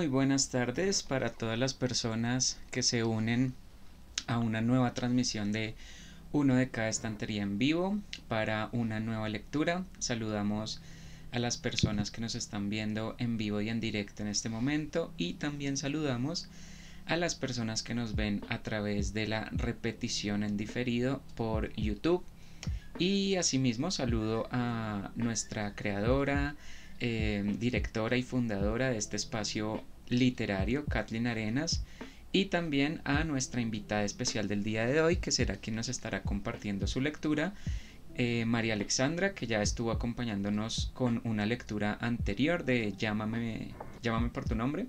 Muy buenas tardes para todas las personas que se unen a una nueva transmisión de Uno de cada estantería en vivo para una nueva lectura. Saludamos a las personas que nos están viendo en vivo y en directo en este momento y también saludamos a las personas que nos ven a través de la repetición en diferido por YouTube. Y asimismo saludo a nuestra creadora, directora y fundadora de este espacio literario, Kathleen Arenas, y también a nuestra invitada especial del día de hoy, que será quien nos estará compartiendo su lectura, María Alexandra, que ya estuvo acompañándonos con una lectura anterior de Llámame por tu nombre.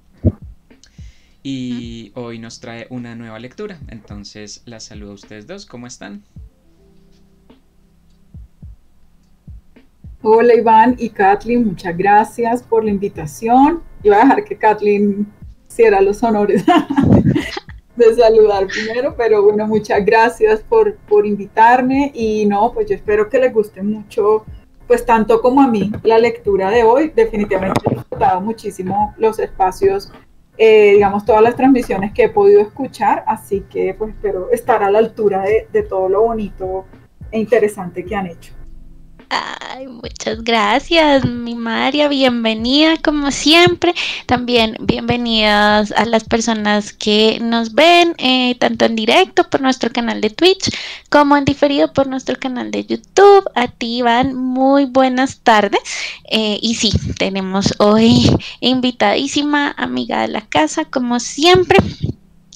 Y hoy nos trae una nueva lectura. Entonces las saludo a ustedes dos. ¿Cómo están? Hola Iván y Kathleen, muchas gracias por la invitación. Yo voy a dejar que Kathleen hiciera los honores de saludar primero, pero bueno, muchas gracias por invitarme y no, pues yo espero que les guste mucho, pues tanto como a mí, la lectura de hoy. Definitivamente he disfrutado muchísimo los espacios, digamos, todas las transmisiones que he podido escuchar, así que pues espero estar a la altura de todo lo bonito e interesante que han hecho. Ay, muchas gracias, mi María. Bienvenida, como siempre. También bienvenidas a las personas que nos ven, tanto en directo por nuestro canal de Twitch, como en diferido por nuestro canal de YouTube. A ti, Iván, muy buenas tardes. Y sí, tenemos hoy invitadísima amiga de la casa, como siempre.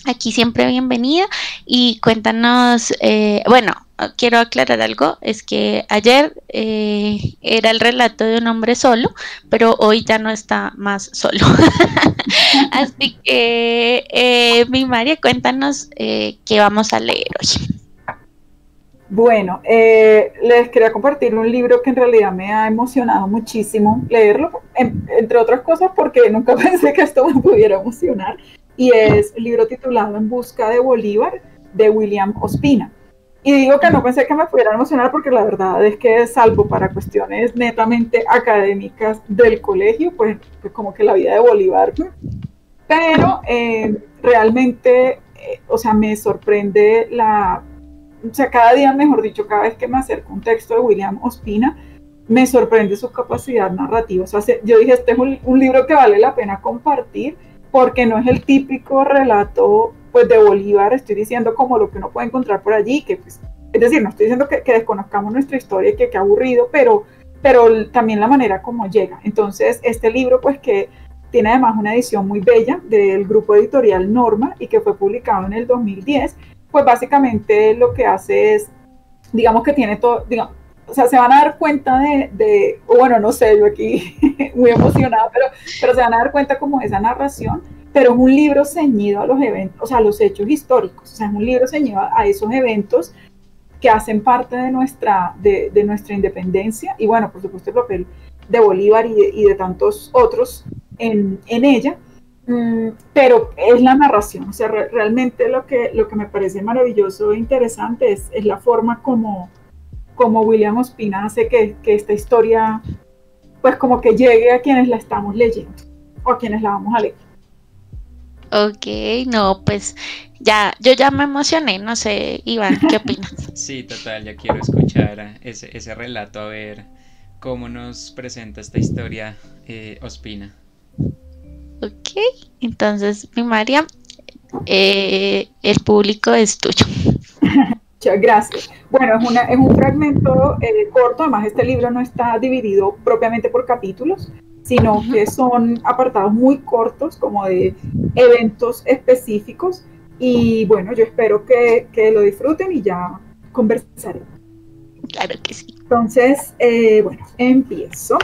Aquí siempre bienvenida y cuéntanos, bueno, quiero aclarar algo, es que ayer era el relato de un hombre solo, pero hoy ya no está más solo. Así que, mi María, cuéntanos qué vamos a leer hoy. Bueno, les quería compartir un libro que en realidad me ha emocionado muchísimo leerlo, entre otras cosas porque nunca pensé que esto me pudiera emocionar, y es el libro titulado En busca de Bolívar, de William Ospina. Y digo que no pensé que me pudiera emocionar porque la verdad es que, salvo para cuestiones netamente académicas del colegio, pues como que la vida de Bolívar, pero realmente, o sea, me sorprende o sea, cada día, mejor dicho, cada vez que me acerco a un texto de William Ospina, me sorprende su capacidad narrativa. O sea, yo dije, este es un libro que vale la pena compartir porque no es el típico relato, pues, de Bolívar. Estoy diciendo como lo que uno puede encontrar por allí, que pues, es decir, no estoy diciendo que desconozcamos nuestra historia y que aburrido, pero también la manera como llega. Entonces, este libro, pues, que tiene además una edición muy bella del grupo editorial Norma y que fue publicado en el 2010, pues básicamente lo que hace es, digamos que tiene todo, digamos, o sea, se van a dar cuenta bueno, no sé, yo aquí muy emocionada, pero se van a dar cuenta como de esa narración, pero es un libro ceñido a los eventos, o sea, a los hechos históricos, o sea, es un libro ceñido a esos eventos que hacen parte de nuestra independencia y bueno, por supuesto el papel de Bolívar y de tantos otros en ella. Pero es la narración, o sea, realmente lo que me parece maravilloso e interesante es la forma como William Ospina hace que esta historia, pues como que llegue a quienes la estamos leyendo, o a quienes la vamos a leer. Ok, no, pues yo ya me emocioné, no sé, Iván, ¿qué opinas? Sí, total, ya quiero escuchar ese relato, a ver cómo nos presenta esta historia Ospina. Ok, entonces, mi María, el público es tuyo. Muchas gracias. Bueno, es un fragmento corto, además este libro no está dividido propiamente por capítulos, sino que son apartados muy cortos, como de eventos específicos, y bueno, yo espero que lo disfruten y ya conversaremos. Claro que sí. Entonces, bueno, empiezo.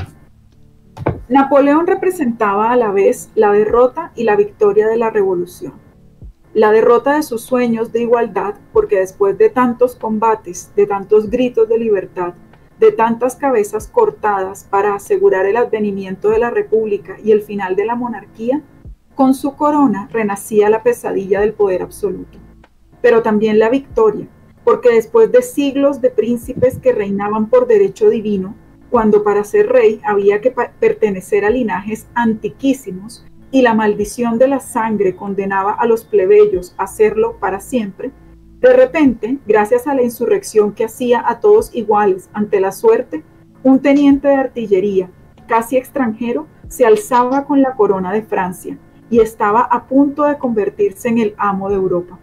Napoleón representaba a la vez la derrota y la victoria de la revolución. La derrota de sus sueños de igualdad, porque después de tantos combates, de tantos gritos de libertad, de tantas cabezas cortadas para asegurar el advenimiento de la República y el final de la monarquía, con su corona renacía la pesadilla del poder absoluto. Pero también la victoria, porque después de siglos de príncipes que reinaban por derecho divino, cuando para ser rey había que pertenecer a linajes antiquísimos, y la maldición de la sangre condenaba a los plebeyos a hacerlo para siempre, de repente, gracias a la insurrección que hacía a todos iguales ante la suerte, un teniente de artillería, casi extranjero, se alzaba con la corona de Francia y estaba a punto de convertirse en el amo de Europa.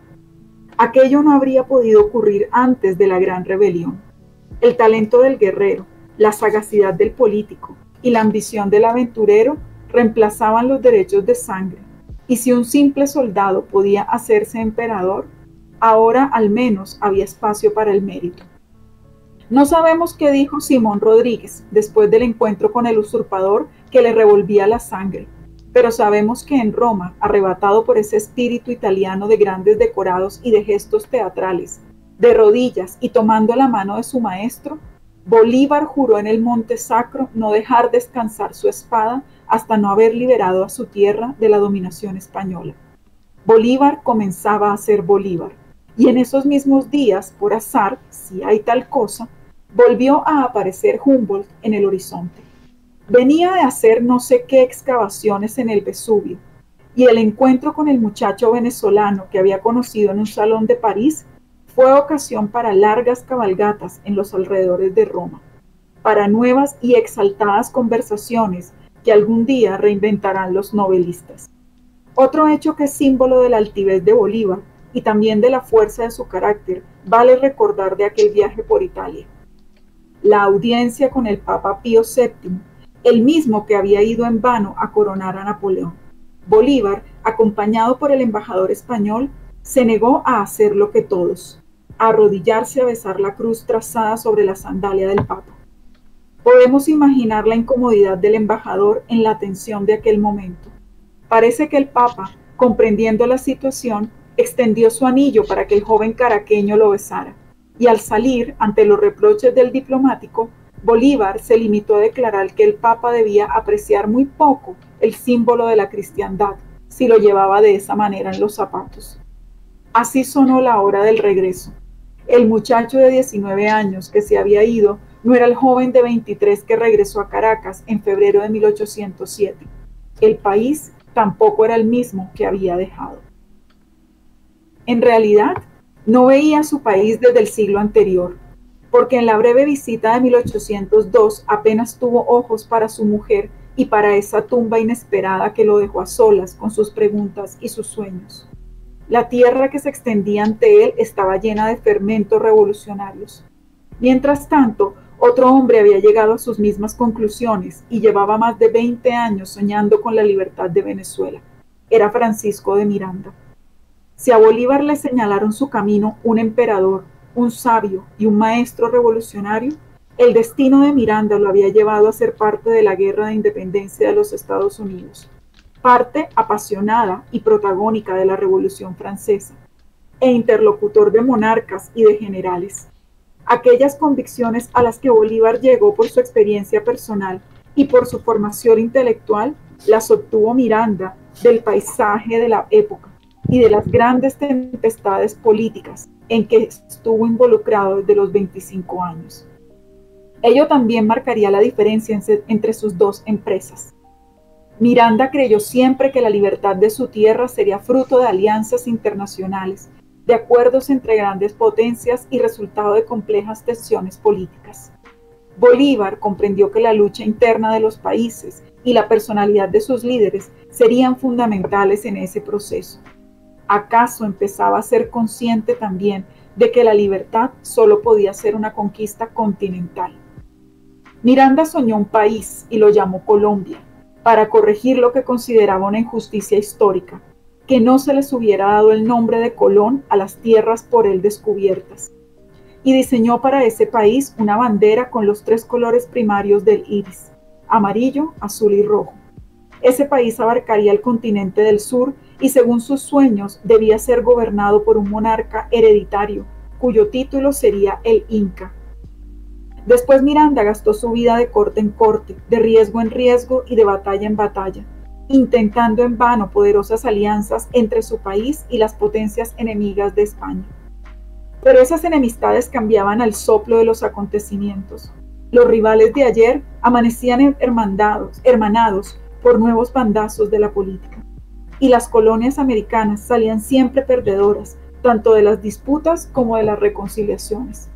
Aquello no habría podido ocurrir antes de la Gran Rebelión. El talento del guerrero, la sagacidad del político y la ambición del aventurero reemplazaban los derechos de sangre, y si un simple soldado podía hacerse emperador, ahora al menos había espacio para el mérito. No sabemos qué dijo Simón Rodríguez después del encuentro con el usurpador que le revolvía la sangre, pero sabemos que en Roma, arrebatado por ese espíritu italiano de grandes decorados y de gestos teatrales, de rodillas y tomando la mano de su maestro, Bolívar juró en el Monte Sacro no dejar descansar su espada hasta no haber liberado a su tierra de la dominación española. Bolívar comenzaba a ser Bolívar, y en esos mismos días, por azar, si hay tal cosa, volvió a aparecer Humboldt en el horizonte. Venía de hacer no sé qué excavaciones en el Vesubio, y el encuentro con el muchacho venezolano que había conocido en un salón de París fue ocasión para largas cabalgatas en los alrededores de Roma, para nuevas y exaltadas conversaciones que algún día reinventarán los novelistas. Otro hecho que es símbolo de la altivez de Bolívar y también de la fuerza de su carácter vale recordar de aquel viaje por Italia. La audiencia con el Papa Pío VII, el mismo que había ido en vano a coronar a Napoleón. Bolívar, acompañado por el embajador español, se negó a hacer lo que todos, a arrodillarse a besar la cruz trazada sobre la sandalia del Papa. Podemos imaginar la incomodidad del embajador en la tensión de aquel momento. Parece que el Papa, comprendiendo la situación, extendió su anillo para que el joven caraqueño lo besara, y al salir, ante los reproches del diplomático, Bolívar se limitó a declarar que el Papa debía apreciar muy poco el símbolo de la cristiandad, si lo llevaba de esa manera en los zapatos. Así sonó la hora del regreso. El muchacho de 19 años que se había ido no era el joven de 23 que regresó a Caracas en febrero de 1807. El país tampoco era el mismo que había dejado. En realidad, no veía su país desde el siglo anterior, porque en la breve visita de 1802 apenas tuvo ojos para su mujer y para esa tumba inesperada que lo dejó a solas con sus preguntas y sus sueños. La tierra que se extendía ante él estaba llena de fermentos revolucionarios. Mientras tanto, otro hombre había llegado a sus mismas conclusiones y llevaba más de 20 años soñando con la libertad de Venezuela. Era Francisco de Miranda. Si a Bolívar le señalaron su camino un emperador, un sabio y un maestro revolucionario, el destino de Miranda lo había llevado a ser parte de la guerra de independencia de los Estados Unidos, parte apasionada y protagónica de la Revolución Francesa, e interlocutor de monarcas y de generales. Aquellas convicciones a las que Bolívar llegó por su experiencia personal y por su formación intelectual, las obtuvo Miranda del paisaje de la época y de las grandes tempestades políticas en que estuvo involucrado desde los 25 años. Ello también marcaría la diferencia entre sus dos empresas. Miranda creyó siempre que la libertad de su tierra sería fruto de alianzas internacionales, de acuerdos entre grandes potencias y resultado de complejas tensiones políticas. Bolívar comprendió que la lucha interna de los países y la personalidad de sus líderes serían fundamentales en ese proceso. ¿Acaso empezaba a ser consciente también de que la libertad solo podía ser una conquista continental? Miranda soñó un país y lo llamó Colombia, para corregir lo que consideraba una injusticia histórica, que no se les hubiera dado el nombre de Colón a las tierras por él descubiertas, y diseñó para ese país una bandera con los 3 colores primarios del iris, amarillo, azul y rojo. Ese país abarcaría el continente del sur y según sus sueños debía ser gobernado por un monarca hereditario, cuyo título sería el Inca. Después Miranda gastó su vida de corte en corte, de riesgo en riesgo y de batalla en batalla, intentando en vano poderosas alianzas entre su país y las potencias enemigas de España. Pero esas enemistades cambiaban al soplo de los acontecimientos. Los rivales de ayer amanecían hermanados por nuevos bandazos de la política. y las colonias americanas salían siempre perdedoras, tanto de las disputas como de las reconciliaciones.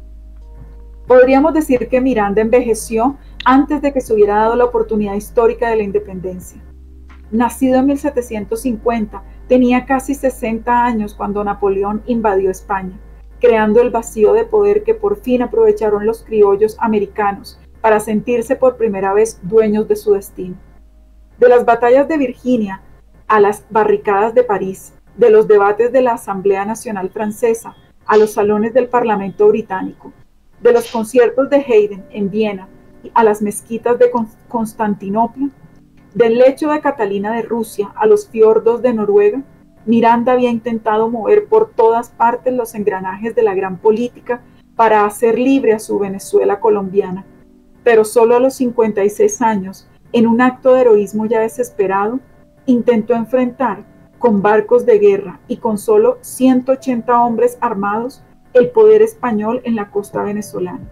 Podríamos decir que Miranda envejeció antes de que se hubiera dado la oportunidad histórica de la independencia. Nacido en 1750, tenía casi 60 años cuando Napoleón invadió España, creando el vacío de poder que por fin aprovecharon los criollos americanos para sentirse por primera vez dueños de su destino. De las batallas de Virginia a las barricadas de París, de los debates de la Asamblea Nacional Francesa a los salones del Parlamento Británico, de los conciertos de Haydn en Viena a las mezquitas de Constantinopla, del lecho de Catalina de Rusia a los fiordos de Noruega, Miranda había intentado mover por todas partes los engranajes de la gran política para hacer libre a su Venezuela colombiana, pero solo a los 56 años, en un acto de heroísmo ya desesperado, intentó enfrentar con barcos de guerra y con solo 180 hombres armados el poder español en la costa venezolana,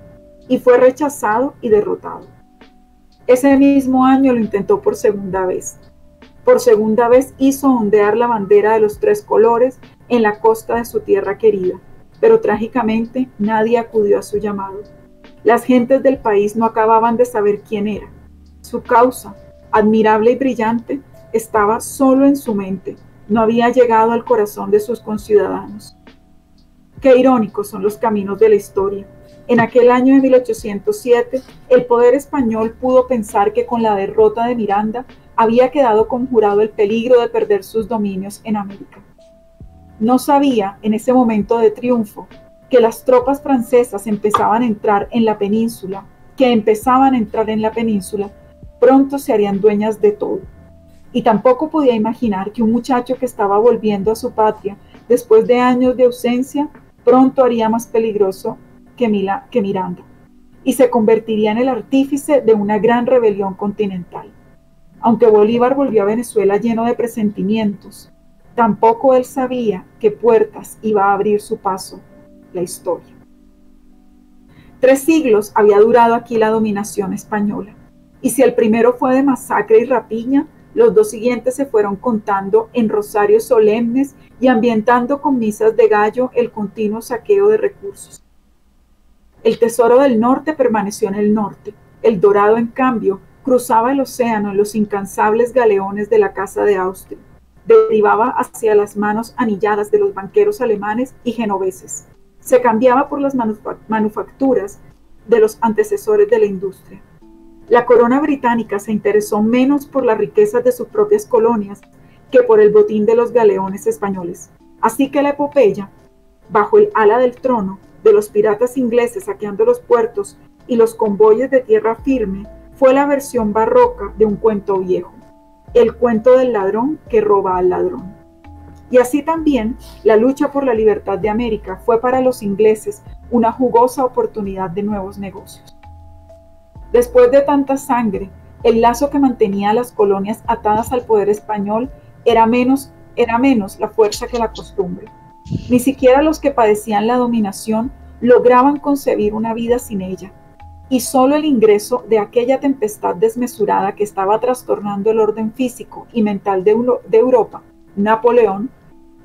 y fue rechazado y derrotado. Ese mismo año lo intentó por segunda vez. Por segunda vez hizo ondear la bandera de los tres colores en la costa de su tierra querida, pero trágicamente nadie acudió a su llamado. Las gentes del país no acababan de saber quién era. Su causa, admirable y brillante, estaba solo en su mente, no había llegado al corazón de sus conciudadanos. Qué irónicos son los caminos de la historia. En aquel año de 1807, el poder español pudo pensar que con la derrota de Miranda había quedado conjurado el peligro de perder sus dominios en América. No sabía, en ese momento de triunfo, que las tropas francesas empezaban a entrar en la península, pronto se harían dueñas de todo. Y tampoco podía imaginar que un muchacho que estaba volviendo a su patria después de años de ausencia, pronto haría más peligroso que Miranda, y se convertiría en el artífice de una gran rebelión continental. Aunque Bolívar volvió a Venezuela lleno de presentimientos, tampoco él sabía qué puertas iba a abrir su paso la historia. 3 siglos había durado aquí la dominación española, y si el primero fue de masacre y rapiña, los 2 siguientes se fueron contando en rosarios solemnes y ambientando con misas de gallo el continuo saqueo de recursos. El tesoro del norte permaneció en el norte. El dorado, en cambio, cruzaba el océano en los incansables galeones de la Casa de Austria. Derivaba hacia las manos anilladas de los banqueros alemanes y genoveses. Se cambiaba por las manufacturas de los antecesores de la industria. La corona británica se interesó menos por las riquezas de sus propias colonias que por el botín de los galeones españoles. Así que la epopeya, bajo el ala del trono, de los piratas ingleses saqueando los puertos y los convoyes de tierra firme, fue la versión barroca de un cuento viejo, el cuento del ladrón que roba al ladrón. Y así también, la lucha por la libertad de América fue para los ingleses una jugosa oportunidad de nuevos negocios. Después de tanta sangre, el lazo que mantenía a las colonias atadas al poder español era menos la fuerza que la costumbre. Ni siquiera los que padecían la dominación lograban concebir una vida sin ella, y solo el ingreso de aquella tempestad desmesurada que estaba trastornando el orden físico y mental de Europa, Napoleón,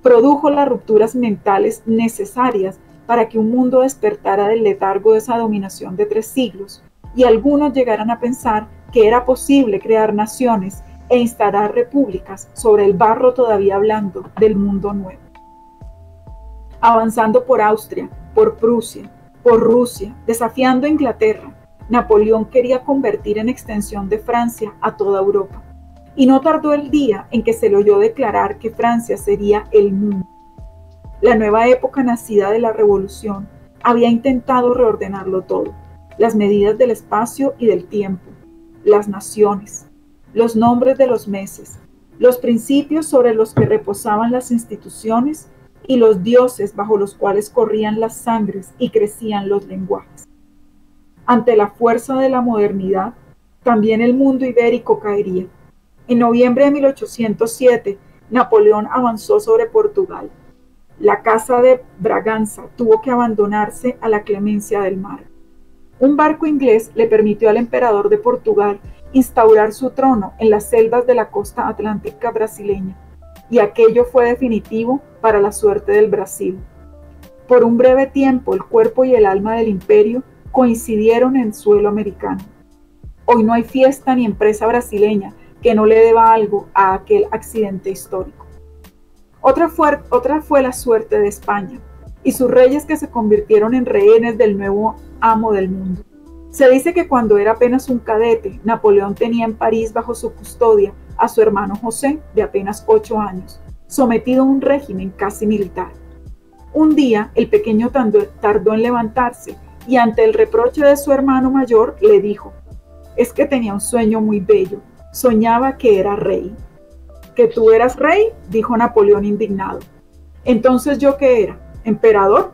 produjo las rupturas mentales necesarias para que un mundo despertara del letargo de esa dominación de 3 siglos, y algunos llegaran a pensar que era posible crear naciones e instalar repúblicas sobre el barro todavía blando del mundo nuevo. Avanzando por Austria, por Prusia, por Rusia, desafiando a Inglaterra, Napoleón quería convertir en extensión de Francia a toda Europa. Y no tardó el día en que se le oyó declarar que Francia sería el mundo. La nueva época nacida de la Revolución había intentado reordenarlo todo: las medidas del espacio y del tiempo, las naciones, los nombres de los meses, los principios sobre los que reposaban las instituciones y los dioses bajo los cuales corrían las sangres y crecían los lenguajes. Ante la fuerza de la modernidad, también el mundo ibérico caería. En noviembre de 1807, Napoleón avanzó sobre Portugal. La Casa de Braganza tuvo que abandonarse a la clemencia del mar. Un barco inglés le permitió al emperador de Portugal instaurar su trono en las selvas de la costa atlántica brasileña. y aquello fue definitivo para la suerte del Brasil. Por un breve tiempo, el cuerpo y el alma del imperio coincidieron en suelo americano. Hoy no hay fiesta ni empresa brasileña que no le deba algo a aquel accidente histórico. Otra fue la suerte de España y sus reyes, que se convirtieron en rehenes del nuevo amo del mundo. Se dice que cuando era apenas un cadete, Napoleón tenía en París bajo su custodia a su hermano José, de apenas 8 años, sometido a un régimen casi militar. Un día, el pequeño tardó en levantarse y ante el reproche de su hermano mayor le dijo: «Es que tenía un sueño muy bello, soñaba que era rey». «¿Que tú eras rey?», dijo Napoleón indignado. «¿Entonces yo qué era? ¿Emperador?».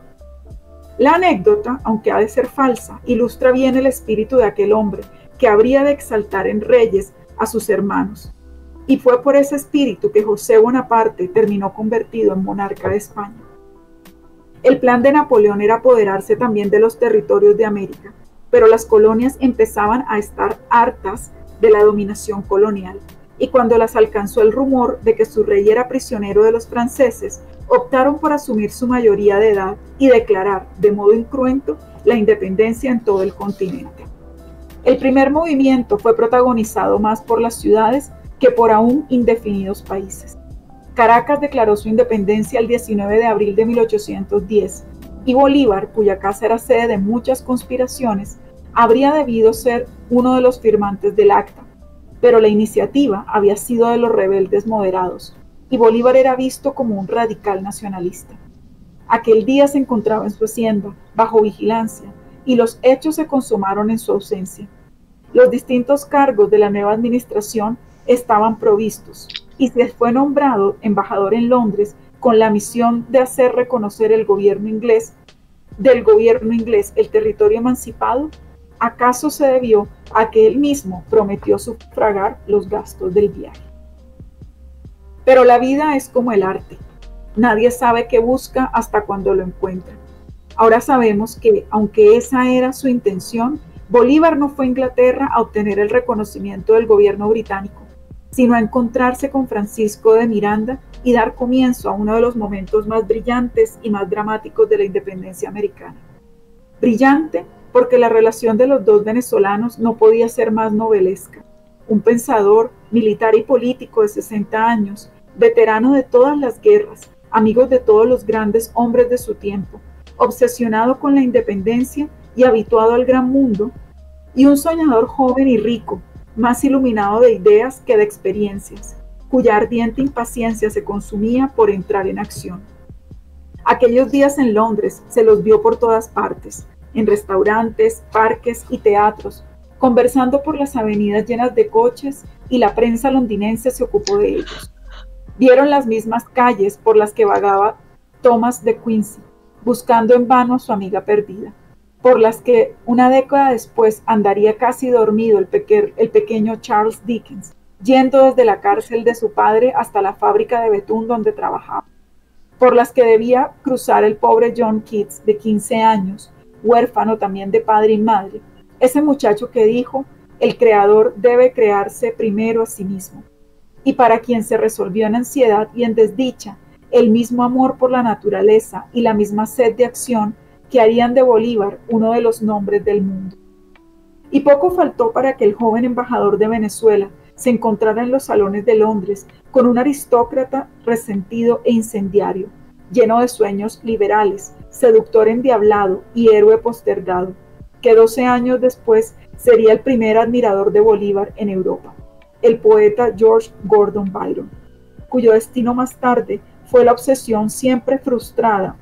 La anécdota, aunque ha de ser falsa, ilustra bien el espíritu de aquel hombre que habría de exaltar en reyes a sus hermanos. Y fue por ese espíritu que José Bonaparte terminó convertido en monarca de España. El plan de Napoleón era apoderarse también de los territorios de América, pero las colonias empezaban a estar hartas de la dominación colonial, y cuando las alcanzó el rumor de que su rey era prisionero de los franceses, optaron por asumir su mayoría de edad y declarar de modo incruento la independencia en todo el continente. El primer movimiento fue protagonizado más por las ciudades que por aún indefinidos países. Caracas declaró su independencia el 19 de abril de 1810 y Bolívar, cuya casa era sede de muchas conspiraciones, habría debido ser uno de los firmantes del acta, pero la iniciativa había sido de los rebeldes moderados y Bolívar era visto como un radical nacionalista. Aquel día se encontraba en su hacienda, bajo vigilancia, y los hechos se consumaron en su ausencia. Los distintos cargos de la nueva administración estaban provistos, y se fue nombrado embajador en Londres con la misión de hacer reconocer del gobierno inglés el territorio emancipado. ¿Acaso se debió a que él mismo prometió sufragar los gastos del viaje? Pero la vida es como el arte. Nadie sabe qué busca hasta cuando lo encuentra. Ahora sabemos que, aunque esa era su intención, Bolívar no fue a Inglaterra a obtener el reconocimiento del gobierno británico, sino a encontrarse con Francisco de Miranda y dar comienzo a uno de los momentos más brillantes y más dramáticos de la independencia americana. Brillante porque la relación de los dos venezolanos no podía ser más novelesca. Un pensador, militar y político de 60 años, veterano de todas las guerras, amigo de todos los grandes hombres de su tiempo, obsesionado con la independencia y habituado al gran mundo, y un soñador joven y rico, más iluminado de ideas que de experiencias, cuya ardiente impaciencia se consumía por entrar en acción. Aquellos días en Londres se los vio por todas partes, en restaurantes, parques y teatros, conversando por las avenidas llenas de coches, y la prensa londinense se ocupó de ellos. Vieron las mismas calles por las que vagaba Thomas de Quincy, buscando en vano a su amiga perdida, por las que una década después andaría casi dormido el pequeño Charles Dickens, yendo desde la cárcel de su padre hasta la fábrica de betún donde trabajaba, por las que debía cruzar el pobre John Keats, de 15 años, huérfano también de padre y madre, ese muchacho que dijo: el creador debe crearse primero a sí mismo, y para quien se resolvió en ansiedad y en desdicha el mismo amor por la naturaleza y la misma sed de acción que harían de Bolívar uno de los nombres del mundo. Y poco faltó para que el joven embajador de Venezuela se encontrara en los salones de Londres con un aristócrata resentido e incendiario, lleno de sueños liberales, seductor endiablado y héroe postergado, que 12 años después sería el primer admirador de Bolívar en Europa, el poeta George Gordon Byron, cuyo destino más tarde fue la obsesión siempre frustrada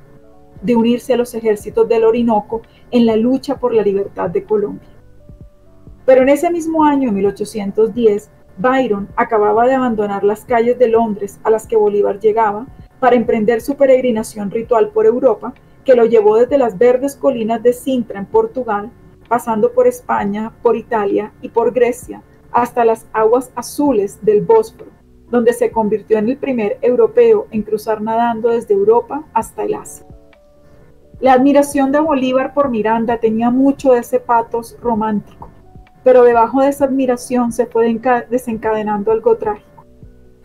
de unirse a los ejércitos del Orinoco en la lucha por la libertad de Colombia. Pero en ese mismo año, en 1810, Byron acababa de abandonar las calles de Londres a las que Bolívar llegaba para emprender su peregrinación ritual por Europa, que lo llevó desde las verdes colinas de Sintra en Portugal, pasando por España, por Italia y por Grecia, hasta las aguas azules del Bósforo, donde se convirtió en el primer europeo en cruzar nadando desde Europa hasta el Asia. La admiración de Bolívar por Miranda tenía mucho de ese patos romántico, pero debajo de esa admiración se fue desencadenando algo trágico.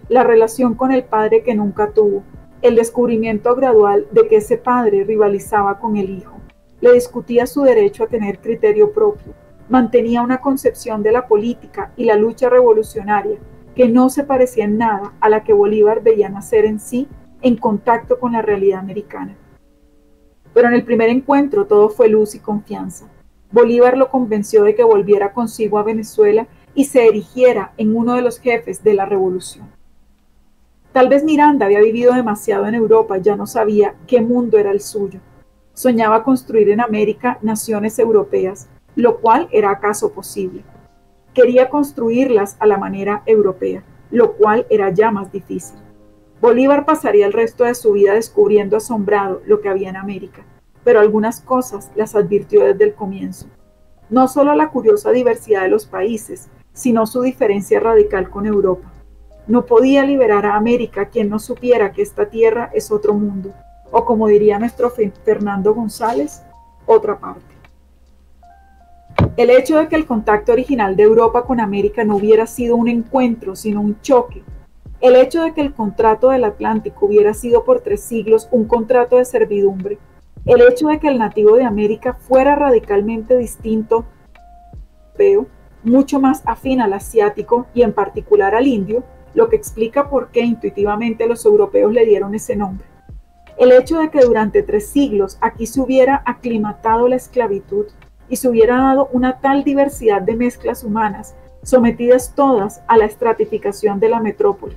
la relación con el padre que nunca tuvo, el descubrimiento gradual de que ese padre rivalizaba con el hijo, le discutía su derecho a tener criterio propio, mantenía una concepción de la política y la lucha revolucionaria que no se parecía en nada a la que Bolívar veía nacer en sí en contacto con la realidad americana. Pero en el primer encuentro todo fue luz y confianza. Bolívar lo convenció de que volviera consigo a Venezuela y se erigiera en uno de los jefes de la revolución. Tal vez Miranda había vivido demasiado en Europa y ya no sabía qué mundo era el suyo. Soñaba construir en América naciones europeas, lo cual era acaso posible. Quería construirlas a la manera europea, lo cual era ya más difícil. Bolívar pasaría el resto de su vida descubriendo asombrado lo que había en América, pero algunas cosas las advirtió desde el comienzo. No solo la curiosa diversidad de los países, sino su diferencia radical con Europa. No podía liberar a América quien no supiera que esta tierra es otro mundo, o como diría nuestro Fernando González, otra parte. El hecho de que el contacto original de Europa con América no hubiera sido un encuentro, sino un choque, el hecho de que el contrato del Atlántico hubiera sido por 3 siglos un contrato de servidumbre, el hecho de que el nativo de América fuera radicalmente distinto europeo, mucho más afín al asiático y en particular al indio, lo que explica por qué intuitivamente los europeos le dieron ese nombre. El hecho de que durante 3 siglos aquí se hubiera aclimatado la esclavitud y se hubiera dado una tal diversidad de mezclas humanas, sometidas todas a la estratificación de la metrópoli.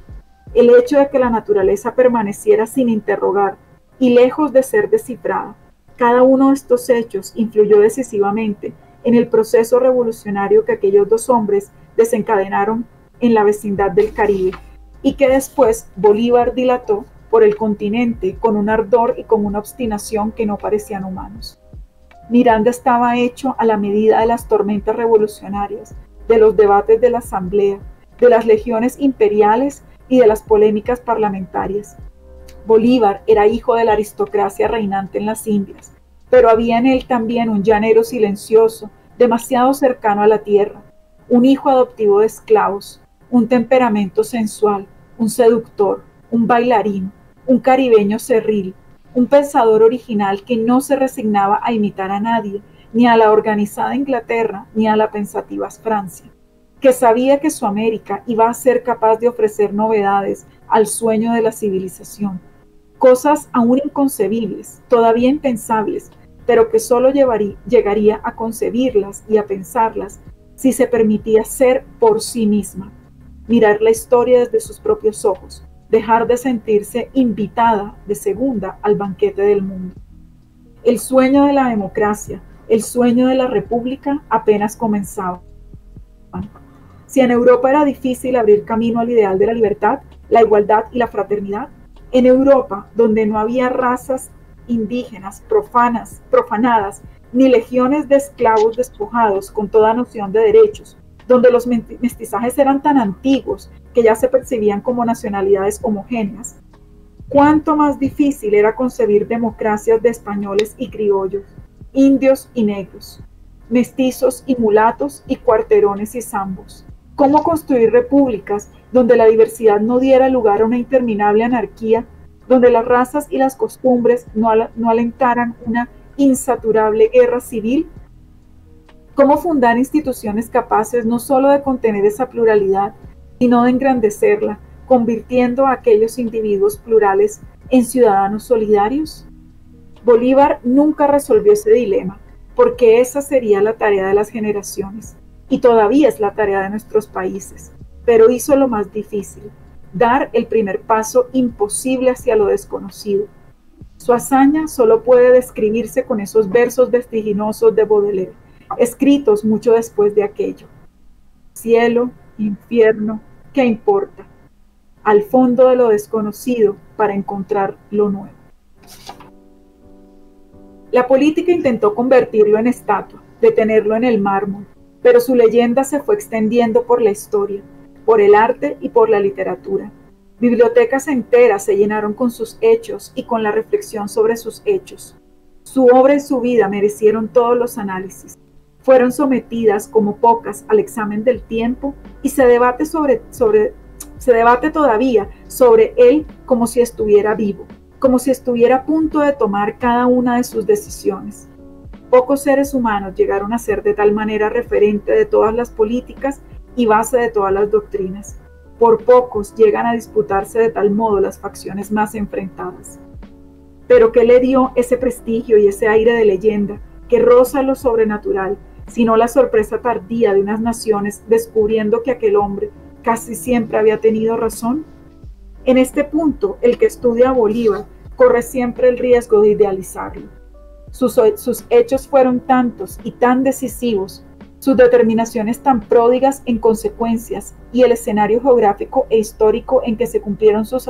El hecho de que la naturaleza permaneciera sin interrogar y lejos de ser descifrada. Cada uno de estos hechos influyó decisivamente en el proceso revolucionario que aquellos 2 hombres desencadenaron en la vecindad del Caribe y que después Bolívar dilató por el continente con un ardor y con una obstinación que no parecían humanos. Miranda estaba hecho a la medida de las tormentas revolucionarias, de los debates de la Asamblea, de las legiones imperiales y de las polémicas parlamentarias. Bolívar era hijo de la aristocracia reinante en las Indias, pero había en él también un llanero silencioso, demasiado cercano a la tierra, un hijo adoptivo de esclavos, un temperamento sensual, un seductor, un bailarín, un caribeño cerril, un pensador original que no se resignaba a imitar a nadie, ni a la organizada Inglaterra, ni a la pensativa Francia, que sabía que su América iba a ser capaz de ofrecer novedades al sueño de la civilización, cosas aún inconcebibles, todavía impensables, pero que solo llegaría a concebirlas y a pensarlas si se permitía ser por sí misma, mirar la historia desde sus propios ojos, dejar de sentirse invitada de segunda al banquete del mundo. El sueño de la democracia, el sueño de la república apenas comenzaba. Si en Europa era difícil abrir camino al ideal de la libertad, la igualdad y la fraternidad, en Europa, donde no había razas indígenas profanadas, ni legiones de esclavos despojados con toda noción de derechos, donde los mestizajes eran tan antiguos que ya se percibían como nacionalidades homogéneas, cuánto más difícil era concebir democracias de españoles y criollos, indios y negros, mestizos y mulatos y cuarterones y zambos. Cómo construir repúblicas donde la diversidad no diera lugar a una interminable anarquía, donde las razas y las costumbres no alentaran una insaturable guerra civil. Cómo fundar instituciones capaces no solo de contener esa pluralidad, sino de engrandecerla, convirtiendo a aquellos individuos plurales en ciudadanos solidarios. Bolívar nunca resolvió ese dilema, porque esa sería la tarea de las generaciones, y todavía es la tarea de nuestros países, pero hizo lo más difícil, dar el primer paso imposible hacia lo desconocido. Su hazaña solo puede describirse con esos versos vertiginosos de Baudelaire, escritos mucho después de aquello. Cielo, infierno, ¿qué importa? Al fondo de lo desconocido para encontrar lo nuevo. La política intentó convertirlo en estatua, detenerlo en el mármol, pero su leyenda se fue extendiendo por la historia, por el arte y por la literatura. Bibliotecas enteras se llenaron con sus hechos y con la reflexión sobre sus hechos. Su obra y su vida merecieron todos los análisis. Fueron sometidas como pocas al examen del tiempo y se debate sobre se debate todavía sobre él como si estuviera vivo, como si estuviera a punto de tomar cada una de sus decisiones. Pocos seres humanos llegaron a ser de tal manera referente de todas las políticas y base de todas las doctrinas. Por pocos llegan a disputarse de tal modo las facciones más enfrentadas. Pero ¿qué le dio ese prestigio y ese aire de leyenda que roza lo sobrenatural, sino la sorpresa tardía de unas naciones descubriendo que aquel hombre casi siempre había tenido razón? En este punto, el que estudia a Bolívar corre siempre el riesgo de idealizarlo. Sus hechos fueron tantos y tan decisivos, sus determinaciones tan pródigas en consecuencias y el escenario geográfico e histórico en que se cumplieron sus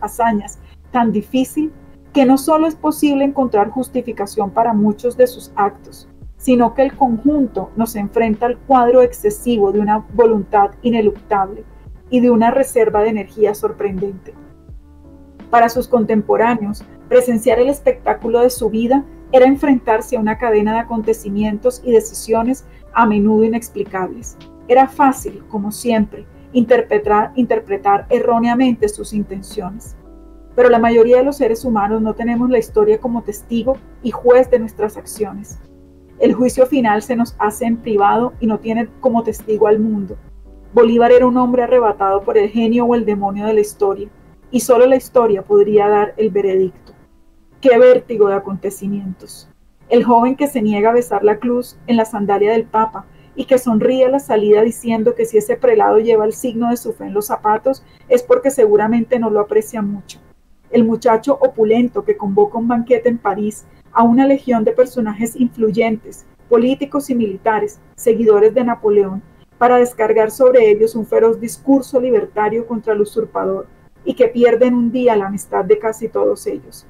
hazañas tan difícil, que no solo es posible encontrar justificación para muchos de sus actos, sino que el conjunto nos enfrenta al cuadro excesivo de una voluntad ineluctable y de una reserva de energía sorprendente. Para sus contemporáneos, presenciar el espectáculo de su vida era enfrentarse a una cadena de acontecimientos y decisiones a menudo inexplicables. Era fácil, como siempre, interpretar erróneamente sus intenciones. Pero la mayoría de los seres humanos no tenemos la historia como testigo y juez de nuestras acciones. El juicio final se nos hace en privado y no tiene como testigo al mundo. Bolívar era un hombre arrebatado por el genio o el demonio de la historia, y solo la historia podría dar el veredicto. ¡Qué vértigo de acontecimientos! El joven que se niega a besar la cruz en la sandalia del Papa y que sonríe a la salida diciendo que si ese prelado lleva el signo de su fe en los zapatos es porque seguramente no lo aprecia mucho. El muchacho opulento que convoca un banquete en París a una legión de personajes influyentes, políticos y militares, seguidores de Napoleón, para descargar sobre ellos un feroz discurso libertario contra el usurpador, y que pierde en un día la amistad de casi todos ellos.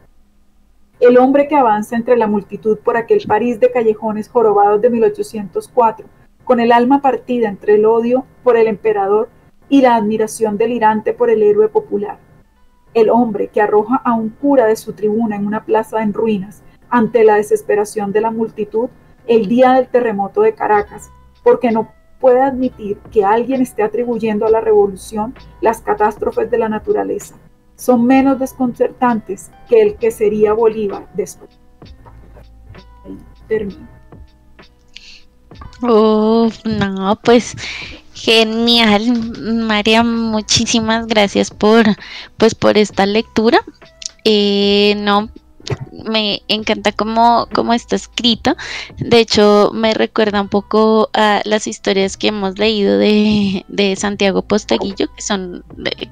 El hombre que avanza entre la multitud por aquel París de callejones jorobados de 1804, con el alma partida entre el odio por el emperador y la admiración delirante por el héroe popular. El hombre que arroja a un cura de su tribuna en una plaza en ruinas ante la desesperación de la multitud el día del terremoto de Caracas, porque no puede admitir que alguien esté atribuyendo a la revolución las catástrofes de la naturaleza. Son menos desconcertantes que el que sería Bolívar después. Termino. No, pues genial, María, muchísimas gracias por esta lectura. No, me encanta cómo está escrito. De hecho, me recuerda un poco a las historias que hemos leído de Santiago Posteguillo, que son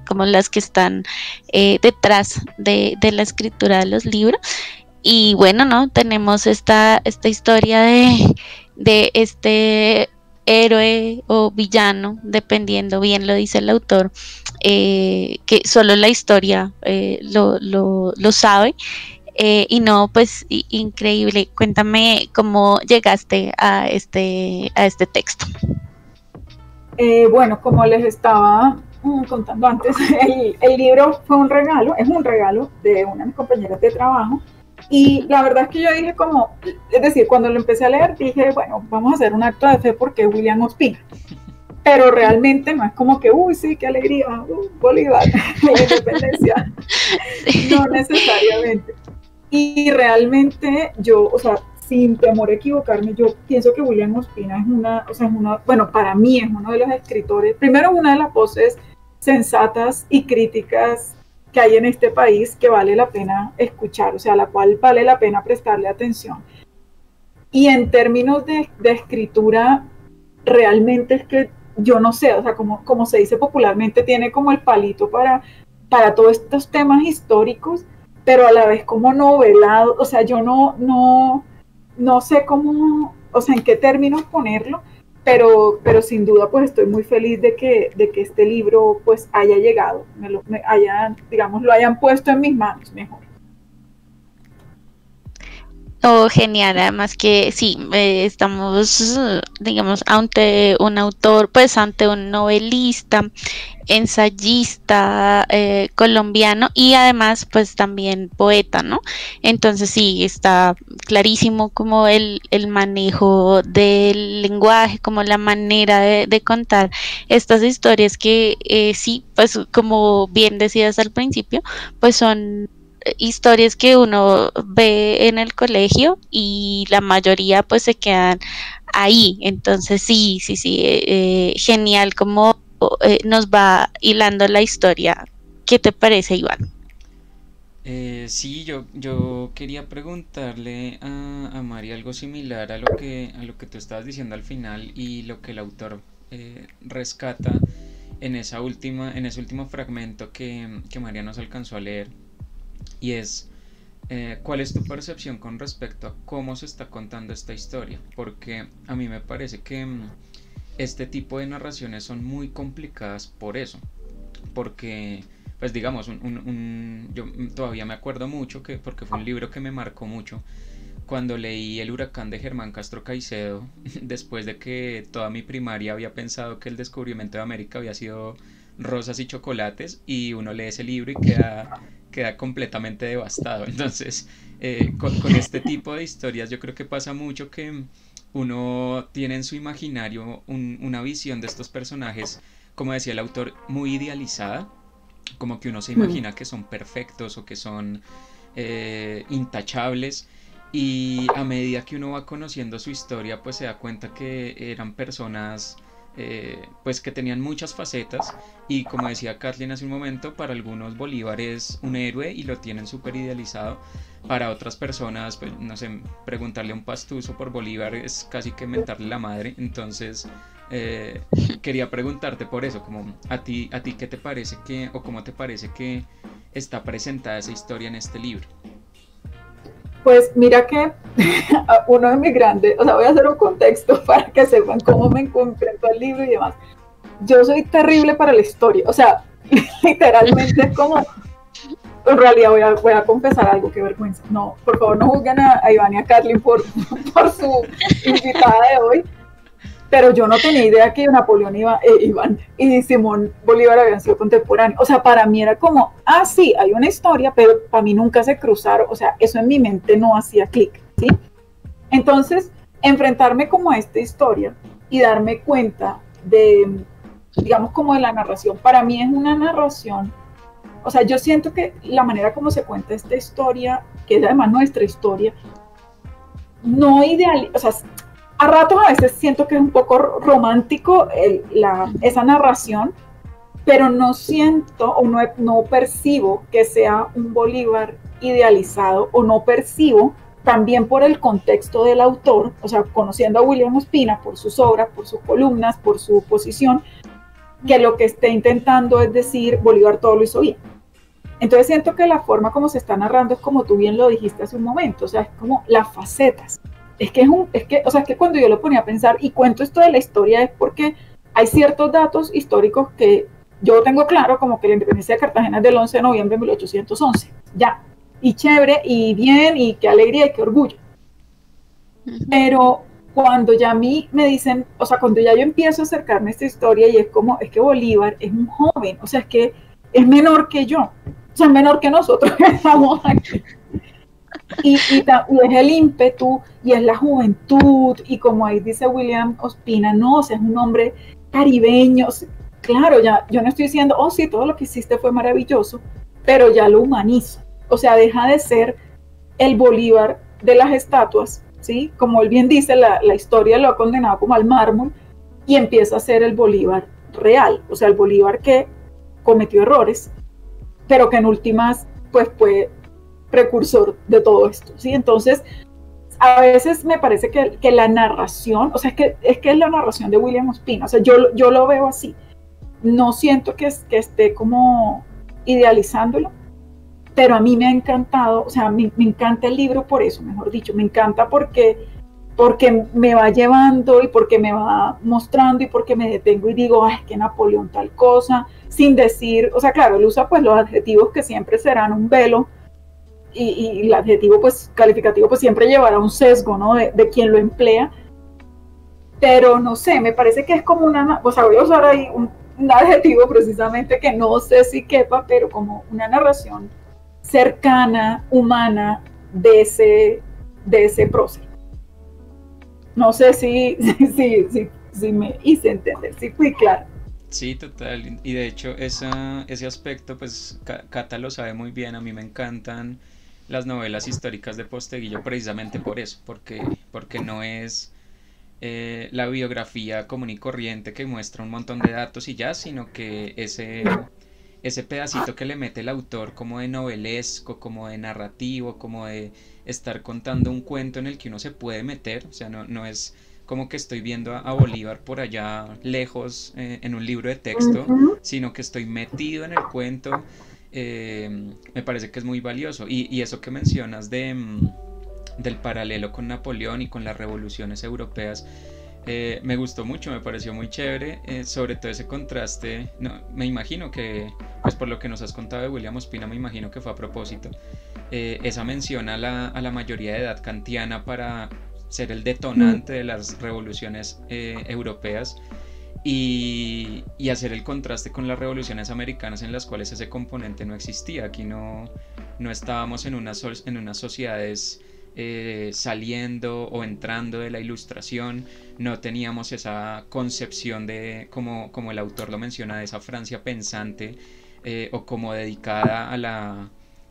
como las que están detrás de la escritura de los libros. Y bueno, ¿no? Tenemos esta historia de este héroe o villano, dependiendo, bien lo dice el autor, que solo la historia lo sabe. Y no, pues increíble. Cuéntame cómo llegaste a este texto. Bueno, como les estaba contando antes, el libro fue un regalo, es un regalo de una de mis compañeras de trabajo. Y la verdad es que yo dije es decir, cuando lo empecé a leer dije, bueno, vamos a hacer un acto de fe porque es William Ospina. Pero realmente no es como que, uy, sí, qué alegría, Bolívar, la independencia. Sí. No necesariamente. Y realmente yo, o sea, sin temor a equivocarme, yo pienso que William Ospina bueno, para mí es uno de los escritores, primero una de las voces sensatas y críticas que hay en este país que vale la pena escuchar, o sea, a la cual vale la pena prestarle atención. Y en términos de escritura, realmente es que yo no sé, o sea, como se dice popularmente, tiene como el palito para todos estos temas históricos, pero a la vez como novelado, o sea, yo no sé cómo, o sea, en qué términos ponerlo, pero sin duda pues estoy muy feliz de que este libro pues haya llegado, lo hayan puesto en mis manos mejor. Oh, genial, además que sí, estamos, digamos, ante un autor, pues ante un novelista, ensayista colombiano y además pues también poeta, ¿no? Entonces sí, está clarísimo como el manejo del lenguaje, como la manera de contar estas historias que sí, pues como bien decías al principio, pues son historias que uno ve en el colegio y la mayoría pues se quedan ahí. Entonces sí, sí, sí, genial como nos va hilando la historia. ¿Qué te parece, Iván? Sí, yo quería preguntarle a Mari algo similar a lo que tú estabas diciendo al final y lo que el autor rescata en ese último fragmento que María nos alcanzó a leer. Y es, ¿cuál es tu percepción con respecto a cómo se está contando esta historia? Porque a mí me parece que este tipo de narraciones son muy complicadas por eso. Porque, pues digamos, yo todavía me acuerdo mucho, porque fue un libro que me marcó mucho, cuando leí El huracán de Germán Castro Caicedo, después de que toda mi primaria había pensado que el descubrimiento de América había sido rosas y chocolates, y uno lee ese libro y queda completamente devastado. Entonces, con este tipo de historias yo creo que pasa mucho que uno tiene en su imaginario una visión de estos personajes, como decía el autor, muy idealizada, como que uno se imagina que son perfectos o que son intachables, y a medida que uno va conociendo su historia pues se da cuenta que eran personas pues que tenían muchas facetas, y como decía Kathleen hace un momento, para algunos Bolívar es un héroe y lo tienen súper idealizado. Para otras personas, pues no sé, preguntarle a un pastuso por Bolívar es casi que mentarle la madre. Entonces eh, quería preguntarte por eso, como a ti qué te parece que, o cómo te parece que está presentada esa historia en este libro. Pues mira que uno de mis grandes, o sea, voy a hacer un contexto para que sepan cómo me enfrento al libro y demás. Yo soy terrible para la historia, o sea, literalmente es como, en realidad voy a confesar algo, qué vergüenza. No, por favor no juzguen a Iván y a Kathleen por su invitada de hoy, pero yo no tenía idea que Napoleón Iván y Simón Bolívar habían sido contemporáneos. O sea, para mí era como, ah, sí, hay una historia, pero para mí nunca se cruzaron. O sea, eso en mi mente no hacía clic, ¿sí? Entonces, enfrentarme como a esta historia y darme cuenta de, digamos, como de la narración, para mí es una narración. O sea, yo siento que la manera como se cuenta esta historia, que es además nuestra historia, no ideal, o sea, a ratos a veces siento que es un poco romántico esa narración, pero no siento o no percibo que sea un Bolívar idealizado, o no percibo, también por el contexto del autor, o sea, conociendo a William Ospina por sus obras, por sus columnas, por su posición, que lo que esté intentando es decir, Bolívar todo lo hizo bien. Entonces siento que la forma como se está narrando es como tú bien lo dijiste hace un momento, o sea, es como las facetas. Es que cuando yo lo ponía a pensar y cuento esto de la historia es porque hay ciertos datos históricos que yo tengo claro, como que la independencia de Cartagena es del 11 de noviembre de 1811, ya, y chévere, y bien, y qué alegría, y qué orgullo. Pero cuando ya a mí me dicen, o sea, cuando ya yo empiezo a acercarme a esta historia y es como, es que Bolívar es un joven, o sea, es que es menor que yo, o sea, es menor que nosotros que estamos aquí. Y es el ímpetu y es la juventud, y como ahí dice William Ospina, no, o sea, es un hombre caribeño. Claro, ya yo no estoy diciendo, oh sí, todo lo que hiciste fue maravilloso, pero ya lo humanizo, o sea, deja de ser el Bolívar de las estatuas, ¿sí? Como él bien dice, la historia lo ha condenado como al mármol, y empieza a ser el Bolívar real, o sea, el Bolívar que cometió errores, pero que en últimas, pues fue precursor de todo esto, ¿sí? Entonces, a veces me parece que la narración, o sea, es que es la narración de William Ospina, o sea, yo lo veo así, no siento que esté como idealizándolo, pero a mí me ha encantado, o sea, me encanta el libro por eso, mejor dicho, me encanta porque me va llevando y porque me va mostrando y porque me detengo y digo, ay, que Napoleón tal cosa, sin decir, o sea, claro, él usa pues los adjetivos que siempre serán un velo, y el adjetivo pues calificativo pues siempre llevará un sesgo, ¿no? De quien lo emplea, pero no sé, me parece que es como una, o sea, voy a usar ahí un adjetivo precisamente que no sé si quepa, pero como una narración cercana, humana, de ese prócer. No sé si me hice entender, si fui claro. Sí, total. Y de hecho ese aspecto, pues Cata lo sabe muy bien. A mí me encantan las novelas históricas de Posteguillo precisamente por eso, porque no es la biografía común y corriente que muestra un montón de datos y ya, sino que ese pedacito que le mete el autor como de novelesco, como de narrativo, como de estar contando un cuento en el que uno se puede meter, o sea, no es como que estoy viendo a Bolívar por allá lejos en un libro de texto, sino que estoy metido en el cuento, me parece que es muy valioso. Y eso que mencionas del paralelo con Napoleón y con las revoluciones europeas, me gustó mucho, me pareció muy chévere, sobre todo ese contraste. No, me imagino que, pues por lo que nos has contado de William Ospina, me imagino que fue a propósito, esa mención a la mayoría de edad kantiana para ser el detonante de las revoluciones europeas y hacer el contraste con las revoluciones americanas en las cuales ese componente no existía. Aquí no estábamos en unas sociedades saliendo o entrando de la ilustración, no teníamos esa concepción de, como el autor lo menciona, de esa Francia pensante o como dedicada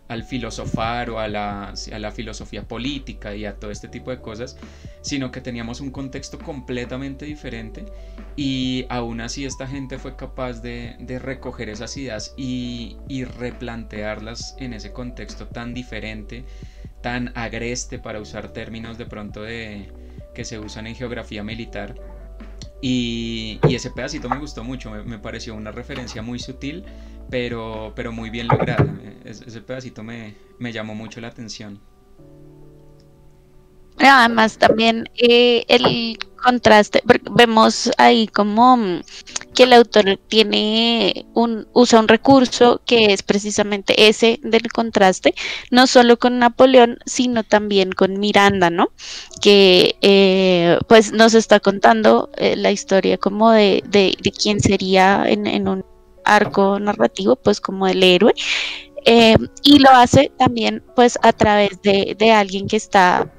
al filosofar o a la filosofía política y a todo este tipo de cosas, sino que teníamos un contexto completamente diferente y aún así esta gente fue capaz de recoger esas ideas y replantearlas en ese contexto tan diferente, tan agreste, para usar términos de pronto que se usan en geografía militar. Y ese pedacito me gustó mucho, me pareció una referencia muy sutil, pero muy bien lograda. Ese pedacito me llamó mucho la atención. Además también el contraste, vemos ahí como que el autor usa un recurso que es precisamente ese del contraste, no solo con Napoleón, sino también con Miranda, ¿no? Que pues nos está contando la historia como de quién sería en un arco narrativo, pues como el héroe. Y lo hace también pues a través de alguien que está